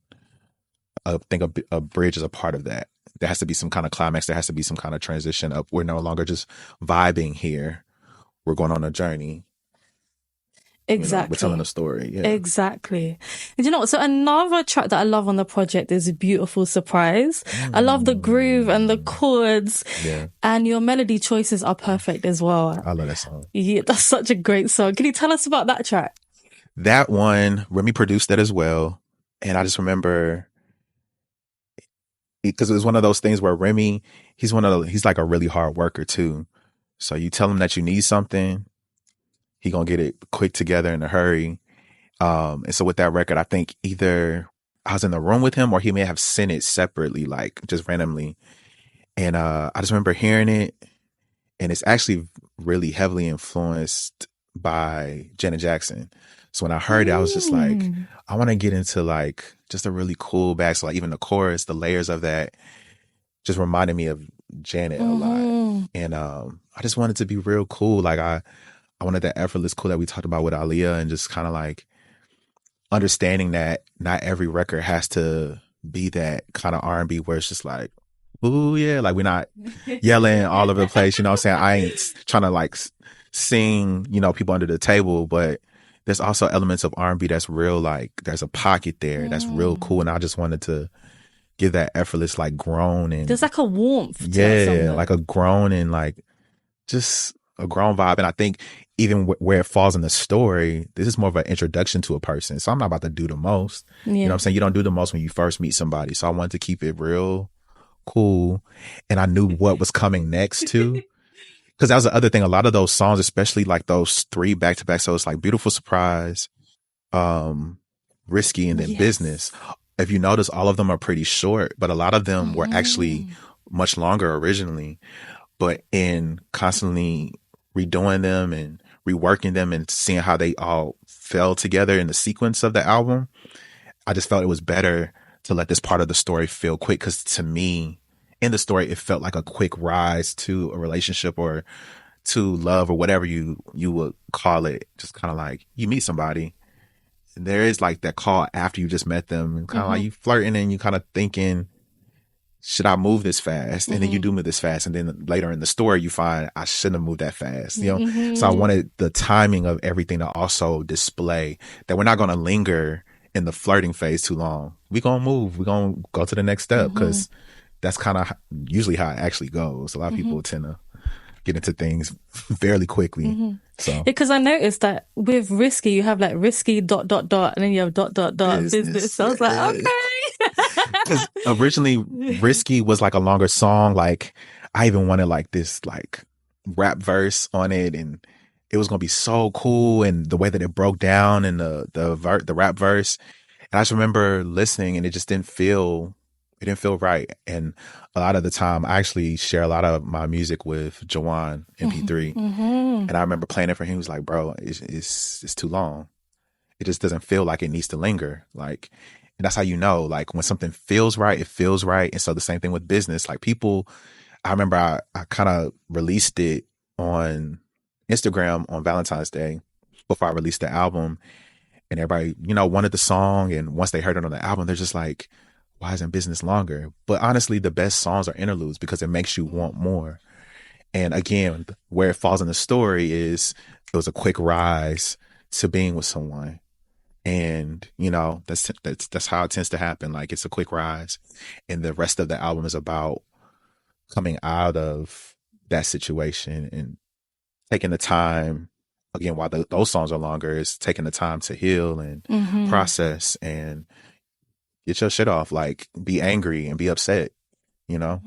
I think a bridge is a part of that. There has to be some kind of climax. There has to be some kind of transition up. We're no longer just vibing here. We're going on a journey. Exactly. You know, we're telling a story. Yeah. Exactly. And you know what? So another track that I love on the project is Beautiful Surprise. I love the groove and the chords. Yeah. And your melody choices are perfect as well. I love that song. Yeah, that's such a great song. Can you tell us about that track? That one, Remy produced that as well. And I just remember, because it was one of those things where Remy, he's like a really hard worker too. So you tell him that you need something, he gonna get it quick together in a hurry. And so with that record, I think either I was in the room with him or he may have sent it separately, like just randomly. And I just remember hearing it, and it's actually really heavily influenced by Janet Jackson. So when I heard it, I was just like, I want to get into like just a really cool back. So like even the chorus, the layers of that just reminded me of Janet a lot. And I just wanted to be real cool. Like I wanted that effortless cool that we talked about with Aaliyah, and just kind of like understanding that not every record has to be that kind of R&B where it's just like, ooh, yeah, like we're not yelling all over the place. You know what I'm saying? I ain't trying to like sing, you know, people under the table, but there's also elements of R&B that's real, like there's a pocket there that's real cool. And I just wanted to give that effortless, like grown, and there's like a warmth to yeah, like a grown, and like just a grown vibe. And I think even where it falls in the story, this is more of an introduction to a person. So I'm not about to do the most. Yeah. You know what I'm saying? You don't do the most when you first meet somebody. So I wanted to keep it real cool. And I knew what was coming next too. Because that was the other thing. A lot of those songs, especially like those 3 back-to-back, so it's like Beautiful Surprise, Risky, and then Business. If you notice, all of them are pretty short, but a lot of them were actually much longer originally. But in constantly redoing them and reworking them and seeing how they all fell together in the sequence of the album, I just felt it was better to let this part of the story feel quick. Cause to me, in the story, it felt like a quick rise to a relationship or to love or whatever you would call it. Just kind of like you meet somebody and there is like that call after you just met them and kind of like you flirting and you kind of thinking, should I move this fast? And then you do move this fast. And then later in the story, you find I shouldn't have moved that fast. You know? So I wanted the timing of everything to also display that we're not going to linger in the flirting phase too long. We're going to move. We're going to go to the next step because that's kind of usually how it actually goes. A lot of people tend to get into things fairly quickly. So because I noticed that with risky, you have like risky ... and then you have ... business. So I was like, okay. Because originally Risky was like a longer song. Like I even wanted like this like rap verse on it and it was going to be so cool. And the way that it broke down in the rap verse. And I just remember listening and it didn't feel right. And a lot of the time I actually share a lot of my music with Jawan MP3. And I remember playing it for him. He was like, bro, it's too long. It just doesn't feel like it needs to linger. Like, and that's how you know, like when something feels right, it feels right. And so the same thing with business, like people, I remember I kind of released it on Instagram on Valentine's Day before I released the album and everybody, you know, wanted the song. And once they heard it on the album, they're just like, why isn't business longer? But honestly, the best songs are interludes because it makes you want more. And again, where it falls in the story is it was a quick rise to being with someone. And, you know, that's how it tends to happen. Like it's a quick rise. And the rest of the album is about coming out of that situation and taking the time, again, while those songs are longer, is taking the time to heal and process and get your shit off. Like be angry and be upset, you know?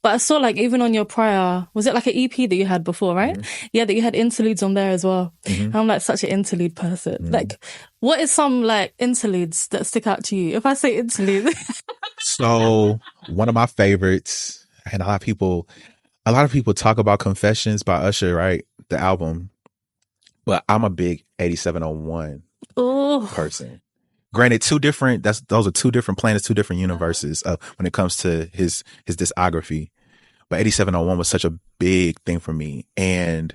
But I saw like even on your prior, was it like an EP that you had before, right? Yeah, that you had interludes on there as well. I'm like such an interlude person. Like what is some like interludes that stick out to you? If I say interlude. So one of my favorites, and a lot of people talk about Confessions by Usher, right? The album. But I'm a big 8701 person. Granted, those are two different planets, two different universes when it comes to his discography. But 8701 was such a big thing for me. And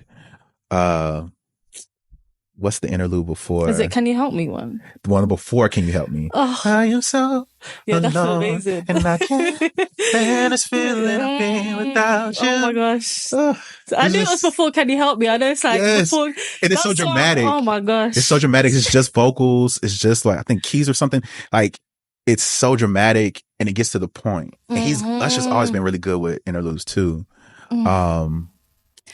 what's the interlude before? Is it Can You Help Me one? The one before Can You Help Me? Oh. I am so yeah, alone, that's amazing. and I can't stand this feeling of being without you. Oh my gosh. I knew it was before Can You Help Me. I know it's like before. And it's so dramatic. Oh my gosh. It's so dramatic. It's just vocals. It's just like, I think keys or something. Like, it's so dramatic and it gets to the point. And Usher's always been really good with interludes too.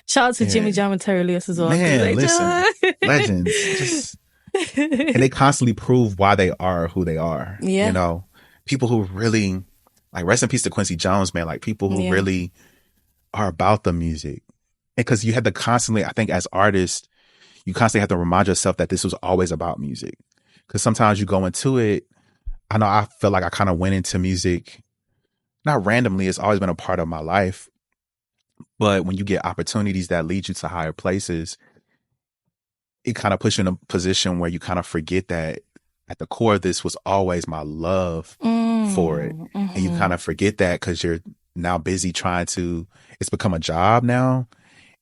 Shout out to Jimmy Jam and Terry Lewis as well. Man, listen, legends. And they constantly prove why they are who they are. Yeah. You know, people who really, like, rest in peace to Quincy Jones, man. Like, people who really are about the music. And because you had to constantly, I think as artists, you constantly have to remind yourself that this was always about music. Because sometimes you go into it, I know I feel like I kind of went into music, not randomly, it's always been a part of my life. But when you get opportunities that lead you to higher places, it kind of puts you in a position where you kind of forget that at the core of this was always my love for it. And you kind of forget that because you're now busy it's become a job now.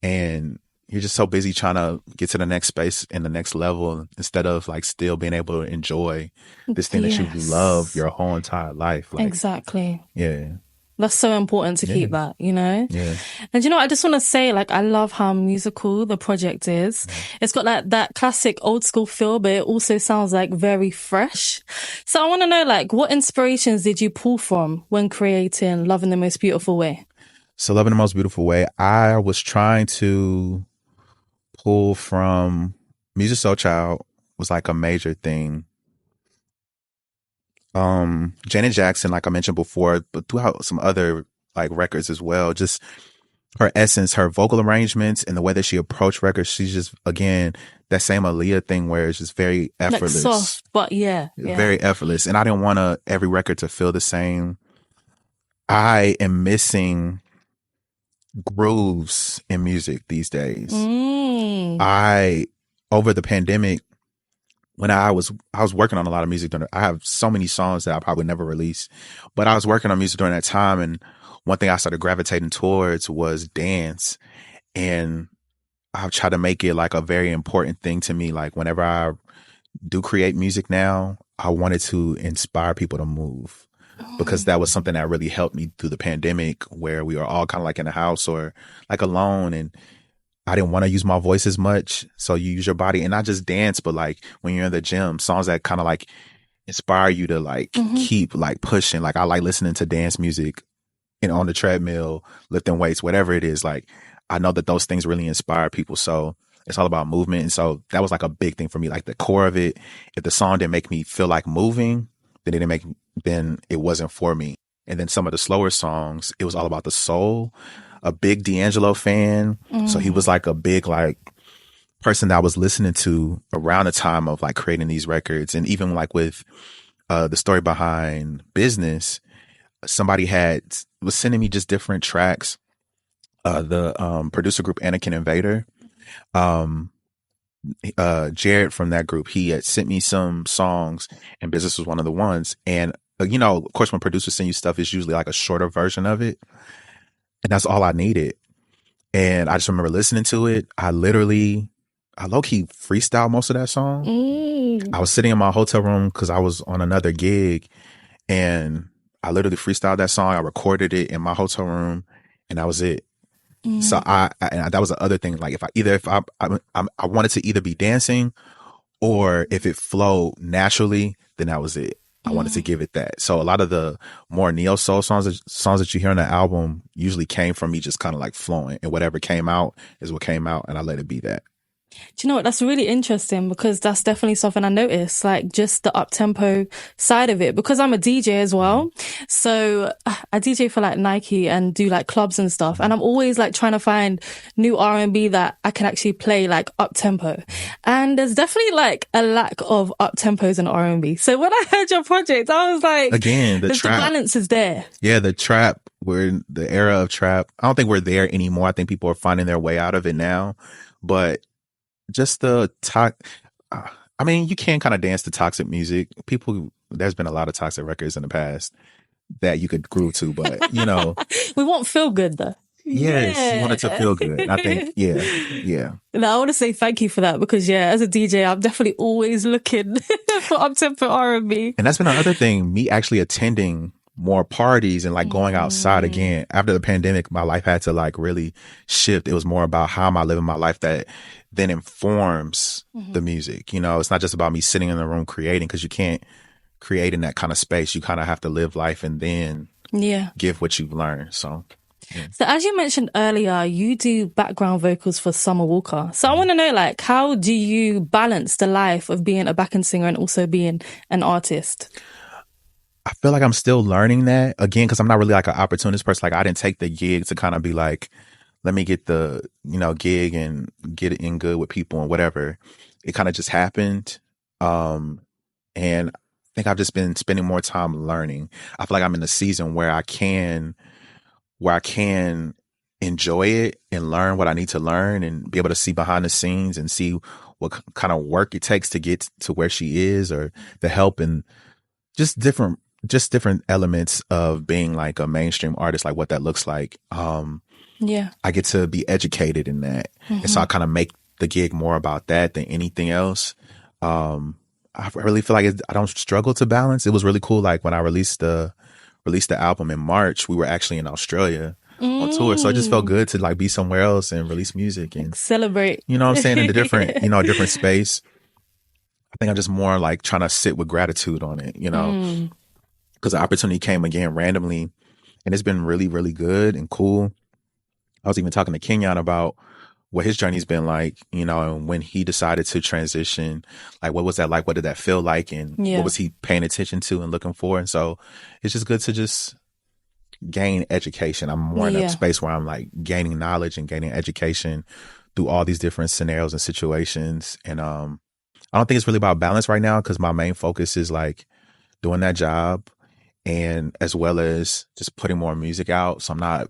And you're just so busy trying to get to the next space and the next level instead of like still being able to enjoy this thing that you love your whole entire life. Like, exactly. Yeah. That's so important to keep that, you know? Yeah. And you know, I just want to say, like, I love how musical the project is. It's got like that classic old school feel, but it also sounds like very fresh. So I want to know, like, what inspirations did you pull from when creating Love in the Most Beautiful Way? So Love in the Most Beautiful Way, I was trying to pull from Music Soul Child was like a major thing. Janet Jackson, like I mentioned before, but throughout some other like records as well, just her essence, her vocal arrangements and the way that she approached records, she's just, again, that same Aaliyah thing where it's just very effortless. Like soft, but very effortless. And I didn't want every record to feel the same. I am missing grooves in music these days. Over the pandemic, when I was working on a lot of music I have so many songs that I probably never release, but I was working on music during that time, and one thing I started gravitating towards was dance, and I've tried to make it like a very important thing to me. Like whenever I do create music now, I wanted to inspire people to move, because that was something that really helped me through the pandemic, where we were all kind of like in the house or like alone, and I didn't want to use my voice as much. So you use your body, and not just dance, but like when you're in the gym, songs that kind of like inspire you to like Mm-hmm. keep like pushing. Like I like listening to dance music and on the treadmill, lifting weights, whatever it is. Like I know that those things really inspire people. So it's all about movement. And so that was like a big thing for me, like the core of it. If the song didn't make me feel like moving, then it wasn't for me. And then some of the slower songs, it was all about the soul. A big D'Angelo fan. So he was like a big like person that I was listening to around the time of like creating these records. And even like with the story behind Business, somebody was sending me just different tracks. The producer group Anakin Invader, Jared from that group, he had sent me some songs, and Business was one of the ones. And of course, when producers send you stuff, it's usually like a shorter version of it, and that's all I needed. And I just remember listening to it. I low-key freestyled most of that song. I was sitting in my hotel room because I was on another gig, and I literally freestyled that song. I recorded it in my hotel room, and that was it. So that was the other thing. Like I wanted to either be dancing, or if it flowed naturally, then that was it. I wanted to give it that. So a lot of the more neo soul songs that you hear on the album usually came from me just kind of like flowing, and whatever came out is what came out, and I let it be that. Do you know what? That's really interesting, because that's definitely something I noticed, like just the up-tempo side of it, because I'm a DJ as well. So I DJ for like Nike and do like clubs and stuff. And I'm always like trying to find new R&B that I can actually play like up-tempo. And there's definitely like a lack of up-tempos in R&B. So when I heard your project, I was like, Again, the trap. balance is there. Yeah, the trap. We're in the era of trap. I don't think we're there anymore. I think people are finding their way out of it now. But just I mean, you can kind of dance to toxic music. There's been a lot of toxic records in the past that you could groove to, but We won't feel good though. yes, you want it to feel good. I think, yeah. No, I want to say thank you for that, because as a DJ, I'm definitely always looking for up-tempo R&B. And that's been another thing, me actually attending more parties and like going outside again. After the pandemic, my life had to like really shift. It was more about how am I living my life that then informs the music. It's not just about me sitting in the room creating, because you can't create in that kind of space. You kind of have to live life and then give what you've learned. So as you mentioned earlier, you do background vocals for Summer Walker. So I want to know, like, how do you balance the life of being a backing singer and also being an artist? I feel like I'm still learning that, again, because I'm not really like an opportunist person. Like I didn't take the gig to kind of be like, let me get the, gig and get it in good with people and whatever. It kind of just happened. And I think I've just been spending more time learning. I feel like I'm in a season where I can enjoy it and learn what I need to learn, and be able to see behind the scenes and see what kind of work it takes to get to where she is, or the help, and just different elements of being like a mainstream artist, like what that looks like. I get to be educated in that. And so I kind of make the gig more about that than anything else. I really feel like I don't struggle to balance. It was really cool. Like when I released the album in March, we were actually in Australia on tour. So it just felt good to like be somewhere else and release music and celebrate. You know what I'm saying? In a different, a different space. I think I'm just more like trying to sit with gratitude on it, because the opportunity came again randomly, and it's been really, really good and cool. I was even talking to Kenyon about what his journey's been like, and when he decided to transition, like what was that like? What did that feel like? And what was he paying attention to and looking for? And so it's just good to just gain education. I'm more in a space where I'm like gaining knowledge and gaining education through all these different scenarios and situations. And I don't think it's really about balance right now, because my main focus is like doing that job, and as well as just putting more music out. So I'm not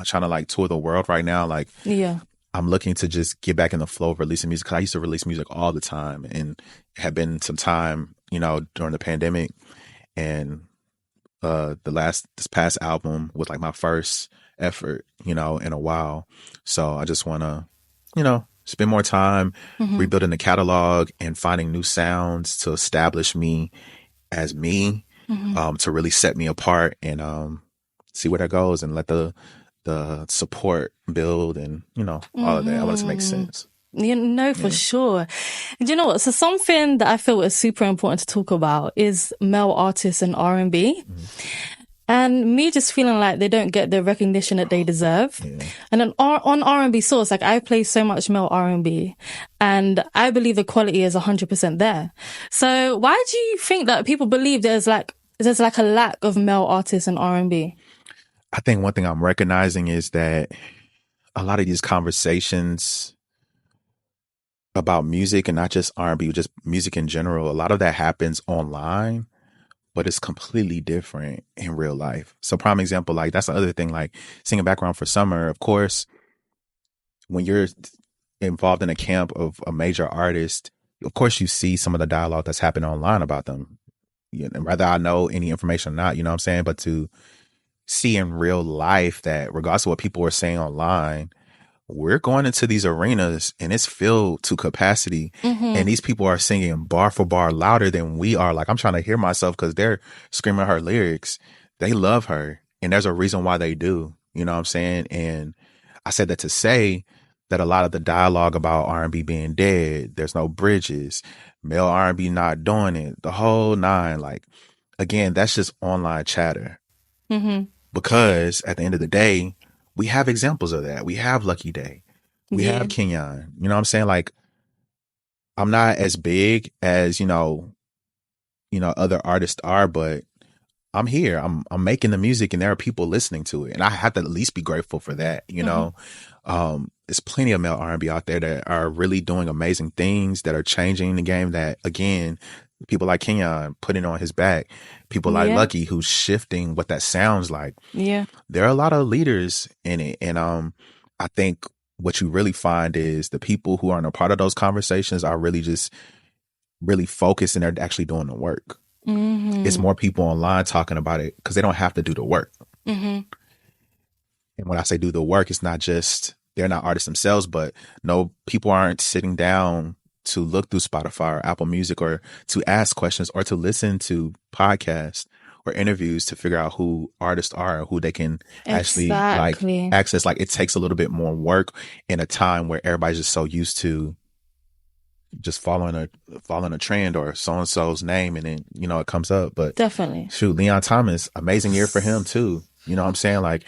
trying to like tour the world right now. Like I'm looking to just get back in the flow of releasing music. 'Cause I used to release music all the time, and it had been some time, during the pandemic. And this past album was like my first effort, in a while. So I just want to, spend more time rebuilding the catalog and finding new sounds to establish me as me, to really set me apart, and see where that goes, and let the support build, and all of that. I want it to make sense. For sure. And you know what? So something that I feel is super important to talk about is male artists and R&B. And me just feeling like they don't get the recognition that they deserve. Yeah. And then on r&bsauce, like I play so much male R&B, and I believe the quality is 100% there. So why do you think that people believe there's like a lack of male artists in R&B? I think one thing I'm recognizing is that a lot of these conversations about music, and not just R&B, just music in general, a lot of that happens online, but it's completely different in real life. So prime example, like that's the other thing, like singing background for Summer. Of course, when you're involved in a camp of a major artist, of course you see some of the dialogue that's happening online about them. Whether I know any information or not, you know what I'm saying? But to see in real life that regardless of what people are saying online, we're going into these arenas and it's filled to capacity, and these people are singing bar for bar louder than we are. Like, I'm trying to hear myself because they're screaming her lyrics. They love her, and there's a reason why they do. You know what I'm saying? And I said that to say that a lot of the dialogue about R&B being dead, there's no bridges, male R&B not doing it, the whole nine. Like, again, that's just online chatter. Because at the end of the day, we have examples of that. We have Lucky Day. We have Kenyon. You know what I'm saying? Like, I'm not as big as, other artists are, but I'm here. I'm making the music, and there are people listening to it. And I have to at least be grateful for that, There's plenty of male R&B out there that are really doing amazing things, that are changing the game, that, again, people like Kenyon putting on his back, people like Lucky who's shifting what that sounds like. Yeah. There are a lot of leaders in it. And I think what you really find is the people who aren't a part of those conversations are really just really focused, and they're actually doing the work. It's more people online talking about it because they don't have to do the work. And when I say do the work, it's not just they're not artists themselves, but no, people aren't sitting down to look through Spotify or Apple Music, or to ask questions, or to listen to podcasts or interviews to figure out who artists are, or who they can actually like access. Like, it takes a little bit more work in a time where everybody's just so used to just following a trend or so-and-so's name, and then, it comes up. But definitely, shoot, Leon Thomas, amazing year for him too. You know what I'm saying? Like,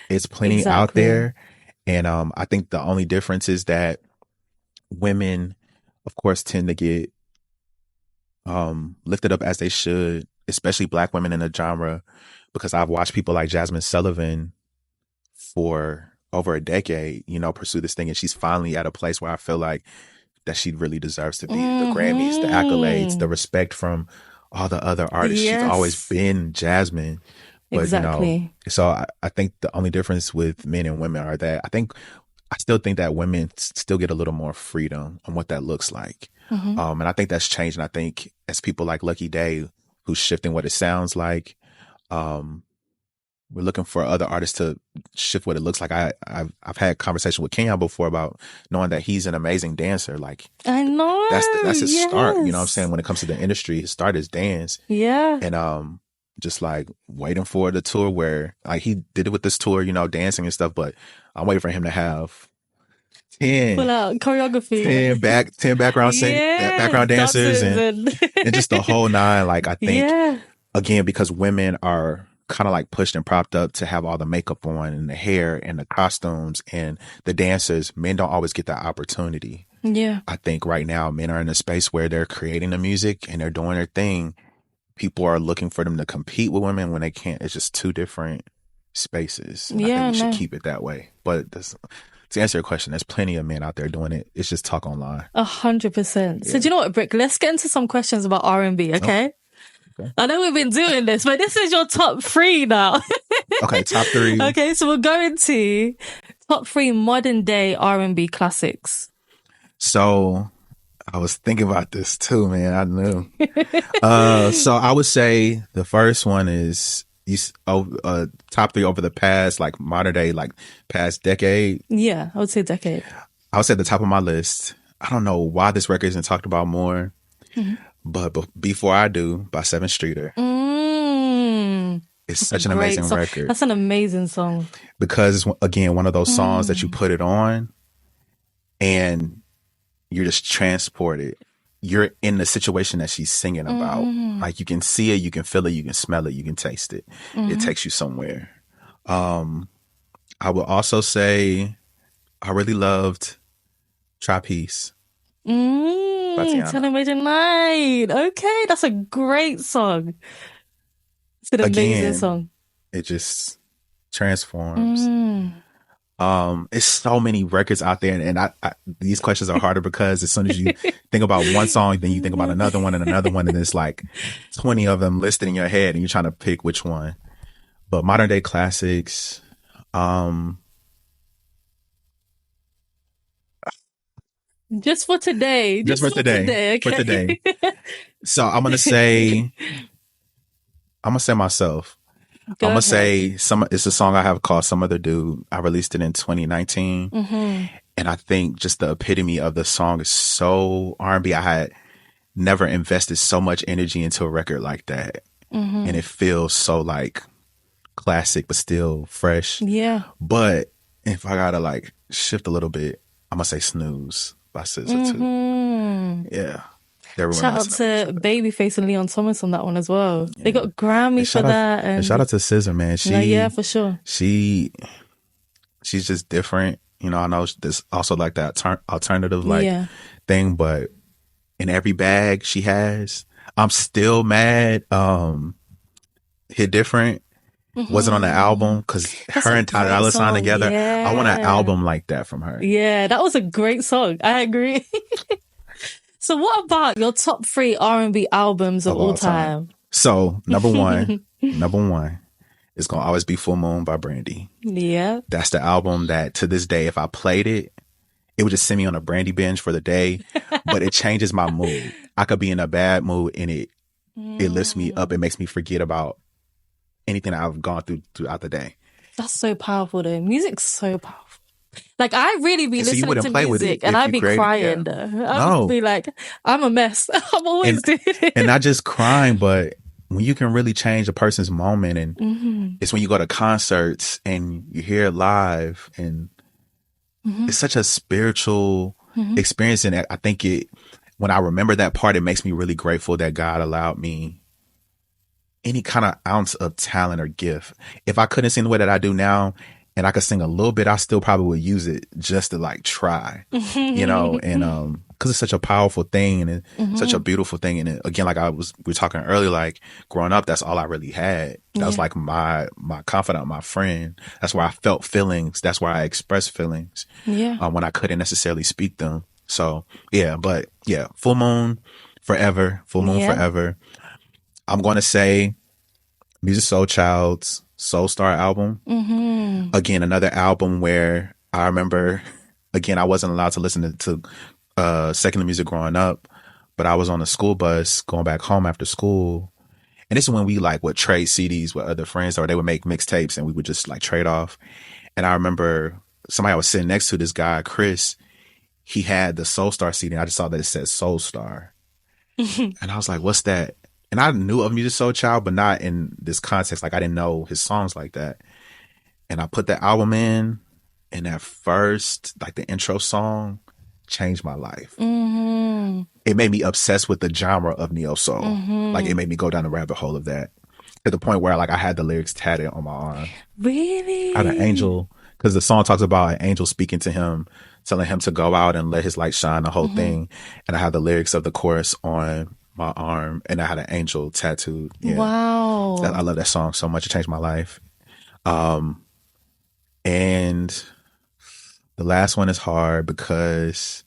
it's plenty out there. And I think the only difference is that women, of course, tend to get lifted up as they should, especially Black women in the genre, because I've watched people like Jasmine Sullivan for over a decade, pursue this thing, and she's finally at a place where I feel like that she really deserves to be. The Grammys, the accolades, the respect from all the other artists. She's always been Jasmine. But, so I think the only difference with men and women are that I still think that women still get a little more freedom on what that looks like. And I think that's changing. I think as people like Lucky Day, who's shifting what it sounds like, we're looking for other artists to shift what it looks like. I've had conversation with Kenyon before about knowing that he's an amazing dancer. Like, I know that's his start. You know what I'm saying? When it comes to the industry, his start is dance. Yeah. And just like waiting for the tour where, like, he did it with this tour, dancing and stuff, but I'm waiting for him to have 10 pull out choreography, 10 background dancers and just the whole nine. Like, I think again, because women are kind of like pushed and propped up to have all the makeup on and the hair and the costumes and the dancers, men don't always get that opportunity. I think right now men are in a space where they're creating the music and they're doing their thing. People are looking for them to compete with women when they can't. It's just two different spaces. I think we should keep it that way. But to answer your question, there's plenty of men out there doing it. It's just talk online. 100%. So do you know what, Brick? Let's get into some questions about R&B, okay? Okay. I know we've been doing this, but this is your top 3 now. Okay, top 3. Okay, so we're going to top three modern day R&B classics. So I was thinking about this too, man. I knew. So I would say the first one is top three over the past, like modern day, like past decade. Yeah, I would say decade. I would say at the top of my list. I don't know why this record isn't talked about more, Mhm. but Before I Do by Seven Streeter. It's That's a such an great amazing song. record That's an amazing song. because it's, again, one of those songs that you put it on and you're just transported. You're in the situation that she's singing about. Like you can see it, you can feel it, you can smell it, you can taste it. It takes you somewhere. I would also say I really loved Trapeze by Tiana. Television Night. Okay, that's a great song. It's an amazing Again, song. it just transforms. It's so many records out there, and I these questions are harder because as soon as you think about one song, then you think about another one and another one, and it's like 20 of them listed in your head, and you're trying to pick which one. But modern day classics, Just for today. just for today, Okay. for today. So I'm gonna say myself. Go I'm gonna ahead. say it's a song I have called Some Other Dude. I released it in 2019. And I think just the epitome of the song is so R&B. I had never invested so much energy into a record like that. And it feels so like classic, but still fresh. Yeah. But if I gotta like shift a little bit, I'm gonna say Snooze by SZA too. Yeah. Everyone Shout out else to Babyface and Leon Thomas on that one as well. They got Grammy for that. And shout out to SZA, man. Yeah, for sure. She's just different. You know, I know there's also like that alternative like thing, but in every bag she has, I'm still mad. Hit Different wasn't on the album because her and Ty Dolla $ign together. Yeah. I want an album like that from her. Yeah, that was a great song. I agree. So what about your top three R&B albums of all time? So number one is gonna always be Full Moon by Brandy. Yeah. That's the album that to this day, if I played it, it would just send me on a Brandy binge for the day, but it changes my mood. I could be in a bad mood and it lifts me up. It makes me forget about anything that I've gone throughout the day. That's so powerful though. Music's so powerful. Like I really be So listening to music and I'd be crying though. I'd be like, I'm a mess. I'm always doing it. And not just crying, but when you can really change a person's moment, and it's when you go to concerts and you hear it live, and it's such a spiritual experience. And I think when I remember that part, it makes me really grateful that God allowed me any kind of ounce of talent or gift. If I couldn't sing the way that I do now, and I could sing a little bit, I still probably would use it just to like try, you know, and because it's such a powerful thing and it's such a beautiful thing. And again, like we were talking earlier, like growing up, that's all I really had. That was like my confidant, my friend. That's where I felt feelings. That's where I expressed feelings. Yeah. When I couldn't necessarily speak them. So yeah, but yeah, Full Moon forever. Full Moon forever. I'm going to say Music Soul Child's Soul Star album. Again, another album where I remember, again, I wasn't allowed to listen to secular music growing up, but I was on a school bus going back home after school. And this is when we like would trade CDs with other friends, or they would make mixtapes and we would just like trade off. And I remember somebody I was sitting next to, this guy, Chris, he had the Soul Star CD. And I just saw that it said Soul Star. And I was like, what's that? And I knew of Music Soul Child, but not in this context. Like I didn't know his songs like that. And I put the album in, and that first, like the intro song changed my life. It made me obsessed with the genre of neo soul. Like it made me go down the rabbit hole of that to the point where like I had the lyrics tatted on my arm. Really? I had an angel, because the song talks about an angel speaking to him, telling him to go out and let his light shine, the whole thing. And I had the lyrics of the chorus on my arm, and I had an angel tattooed. Yeah. Wow. I love that song so much. It changed my life. And the last one is hard because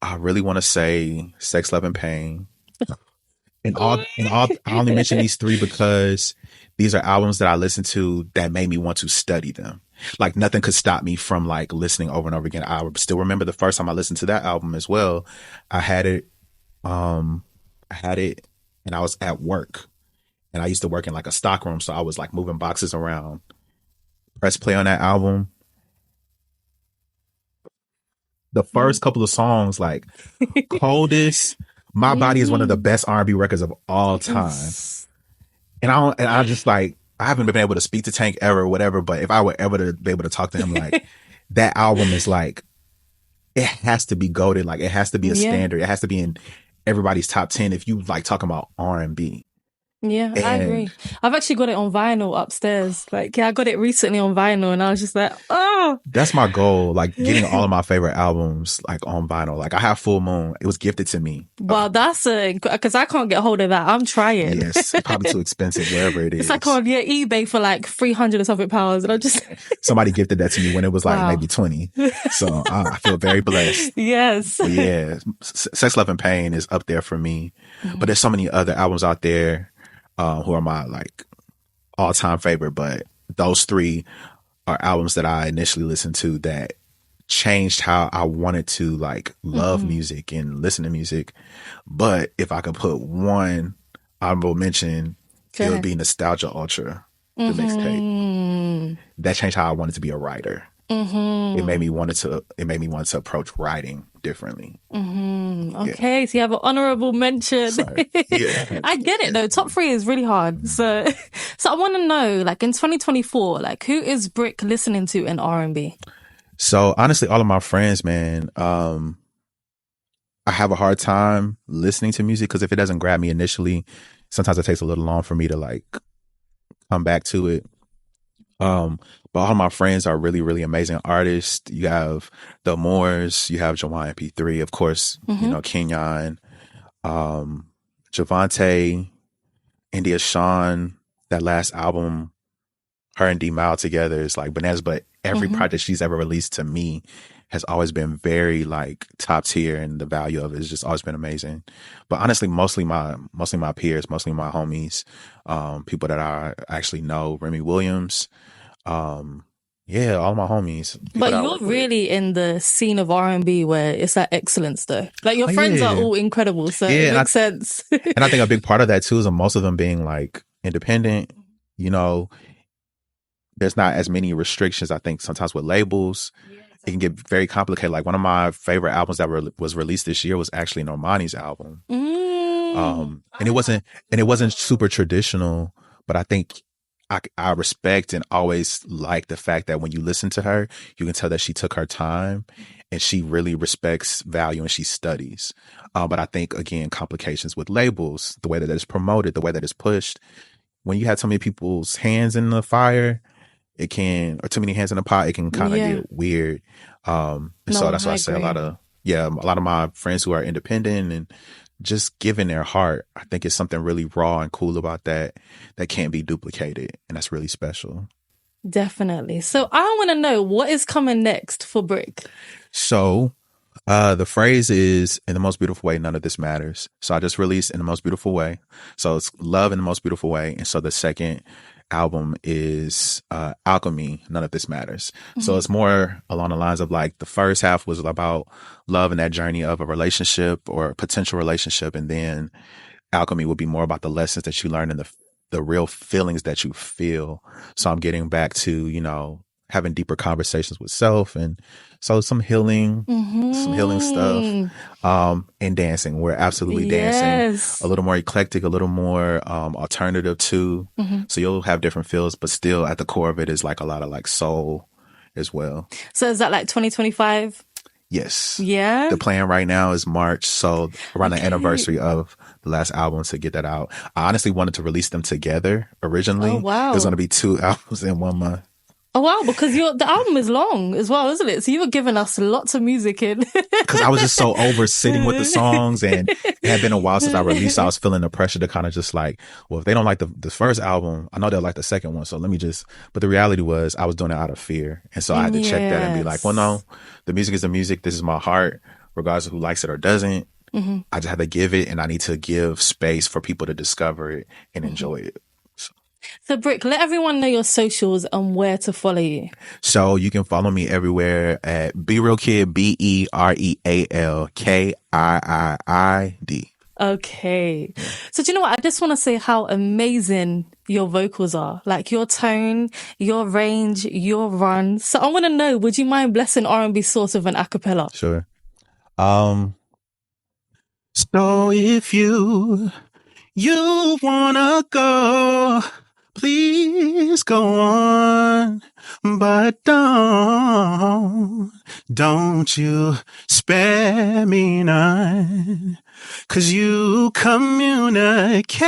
I really want to say Sex, Love, and Pain. I only mention these three because these are albums that I listened to that made me want to study them. like nothing could stop me from like listening over and over again. I still remember the first time I listened to that album as well. I had it, um, I had it, and I was at work, and I used to work in like a stock room, so I was like moving boxes around. Press play on that album. The first couple of songs, like Coldest, My Body is one of the best R&B records of all time. And I just like, I haven't been able to speak to Tank ever or whatever, but if I were ever to be able to talk to him, like that album is like, it has to be goated. Like it has to be a standard. It has to be in everybody's top 10 if you like talking about R&B. Yeah, I agree. I've actually got it on vinyl upstairs. Like, yeah, I got it recently on vinyl and I was just like, oh. That's my goal. Like getting all of my favorite albums like on vinyl. Like I have Full Moon. It was gifted to me. Well, that's because I can't get hold of that. I'm trying. Yes, probably too expensive wherever it is. It's like on eBay for like 300 or something pounds. And I just... Somebody gifted that to me when it was like maybe 20. So I feel very blessed. Yes. But yeah, Sex, Love and Pain is up there for me. But there's so many other albums out there who are my like all-time favorite, but those three are albums that I initially listened to that changed how I wanted to like love music and listen to music. But if I could put one honorable mention, it would be Nostalgia Ultra, the mixtape. That changed how I wanted to be a writer. It made me want to approach writing differently. Okay, so you have an honorable mention. Yeah. I get it though. Top 3 is really hard. So I want to know, like in 2024, like who is B.R.K listening to in R&B? So honestly, all of my friends, man, I have a hard time listening to music because if it doesn't grab me initially, sometimes it takes a little long for me to like come back to it. But all my friends are really, really amazing artists. You have the Moors, you have Jawan MP3, of course, you know, Kenyon, Javante, India Shawn, that last album, her and D Mile together is like bananas, but every project she's ever released to me has always been very like top tier, and the value of it has just always been amazing. But honestly, mostly my peers, mostly my homies, people that I actually know, Remy Williams, yeah, all my homies. But you're really in the scene of R&B where it's that excellence though. Like your friends are all incredible, so it makes sense. And I think a big part of that too is most of them being like independent, you know, there's not as many restrictions. I think sometimes with labels, it can get very complicated. Like one of my favorite albums that was released this year was actually Normani's album. And it wasn't super traditional, but I think I respect and always like the fact that when you listen to her, you can tell that she took her time and she really respects value and she studies. But I think, again, complications with labels, the way that it's promoted, the way that it's pushed, when you have so many people's hands in the fire, or too many hands in the pot, it can kind of get weird. So that's why I say a lot of my friends who are independent and just giving their heart, I think it's something really raw and cool about that can't be duplicated, and that's really special. Definitely. So I want to know what is coming next for B.R.K. So the phrase is, in the most beautiful way, none of this matters. So I just released In the Most Beautiful Way. So it's Love in the Most Beautiful Way. And so the second album is Alchemy, None of This Matters. So it's more along the lines of like the first half was about love and that journey of a relationship or a potential relationship, and then Alchemy would be more about the lessons that you learn and the real feelings that you feel. So I'm getting back to, you know, having deeper conversations with self, and so some healing stuff, and dancing. We're absolutely dancing, a little more eclectic, a little more alternative too. So you'll have different feels, but still at the core of it is like a lot of like soul as well. So is that like 2025? Yes. Yeah. The plan right now is March. So around the anniversary of the last album to get that out. I honestly wanted to release them together originally. Oh, wow. It was going to be 2 albums in 1 month. Oh, wow, because the album is long as well, isn't it? So you were giving us lots of music in. Because I was just so over sitting with the songs, and it had been a while since I released. So I was feeling the pressure to kind of just like, well, if they don't like the first album, I know they'll like the second one. So let me just, but the reality was I was doing it out of fear. And so I had to check that and be like, well, no, the music is the music. This is my heart, regardless of who likes it or doesn't. I just have to give it, and I need to give space for people to discover it and enjoy it. So, Brick, let everyone know your socials and where to follow you. So you can follow me everywhere at B.R.K, BEREALKIIID. Okay. So, do you know what? I just want to say how amazing your vocals are. Like your tone, your range, your run. So, I want to know, would you mind blessing R&B Sauce with an acapella? Sure. So if you wanna go, please go on, but don't you spare me none. 'Cause you communicate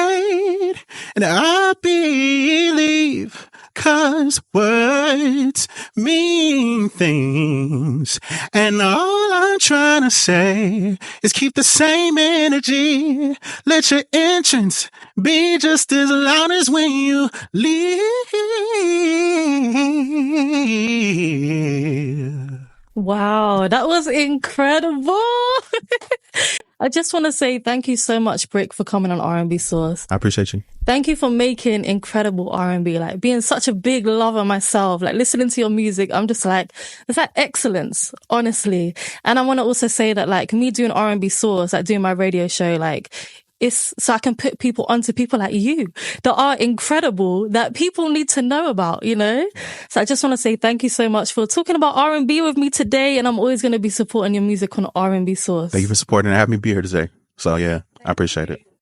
and I believe, 'cause words mean things. And all I'm trying to say is keep the same energy. Let your entrance be just as loud as when you leave. Wow, that was incredible. I just want to say thank you so much, Brick, for coming on R&B Sauce. I appreciate you. Thank you for making incredible R&B, like being such a big lover myself, like listening to your music. I'm just like, it's like excellence, honestly. And I want to also say that like me doing R&B Sauce, like doing my radio show, like it's so I can put people onto people like you that are incredible, that people need to know about, you know? So I just want to say thank you so much for talking about R&B with me today. And I'm always going to be supporting your music on R&B Sauce. Thank you for supporting and having me be here today. So yeah, I appreciate it.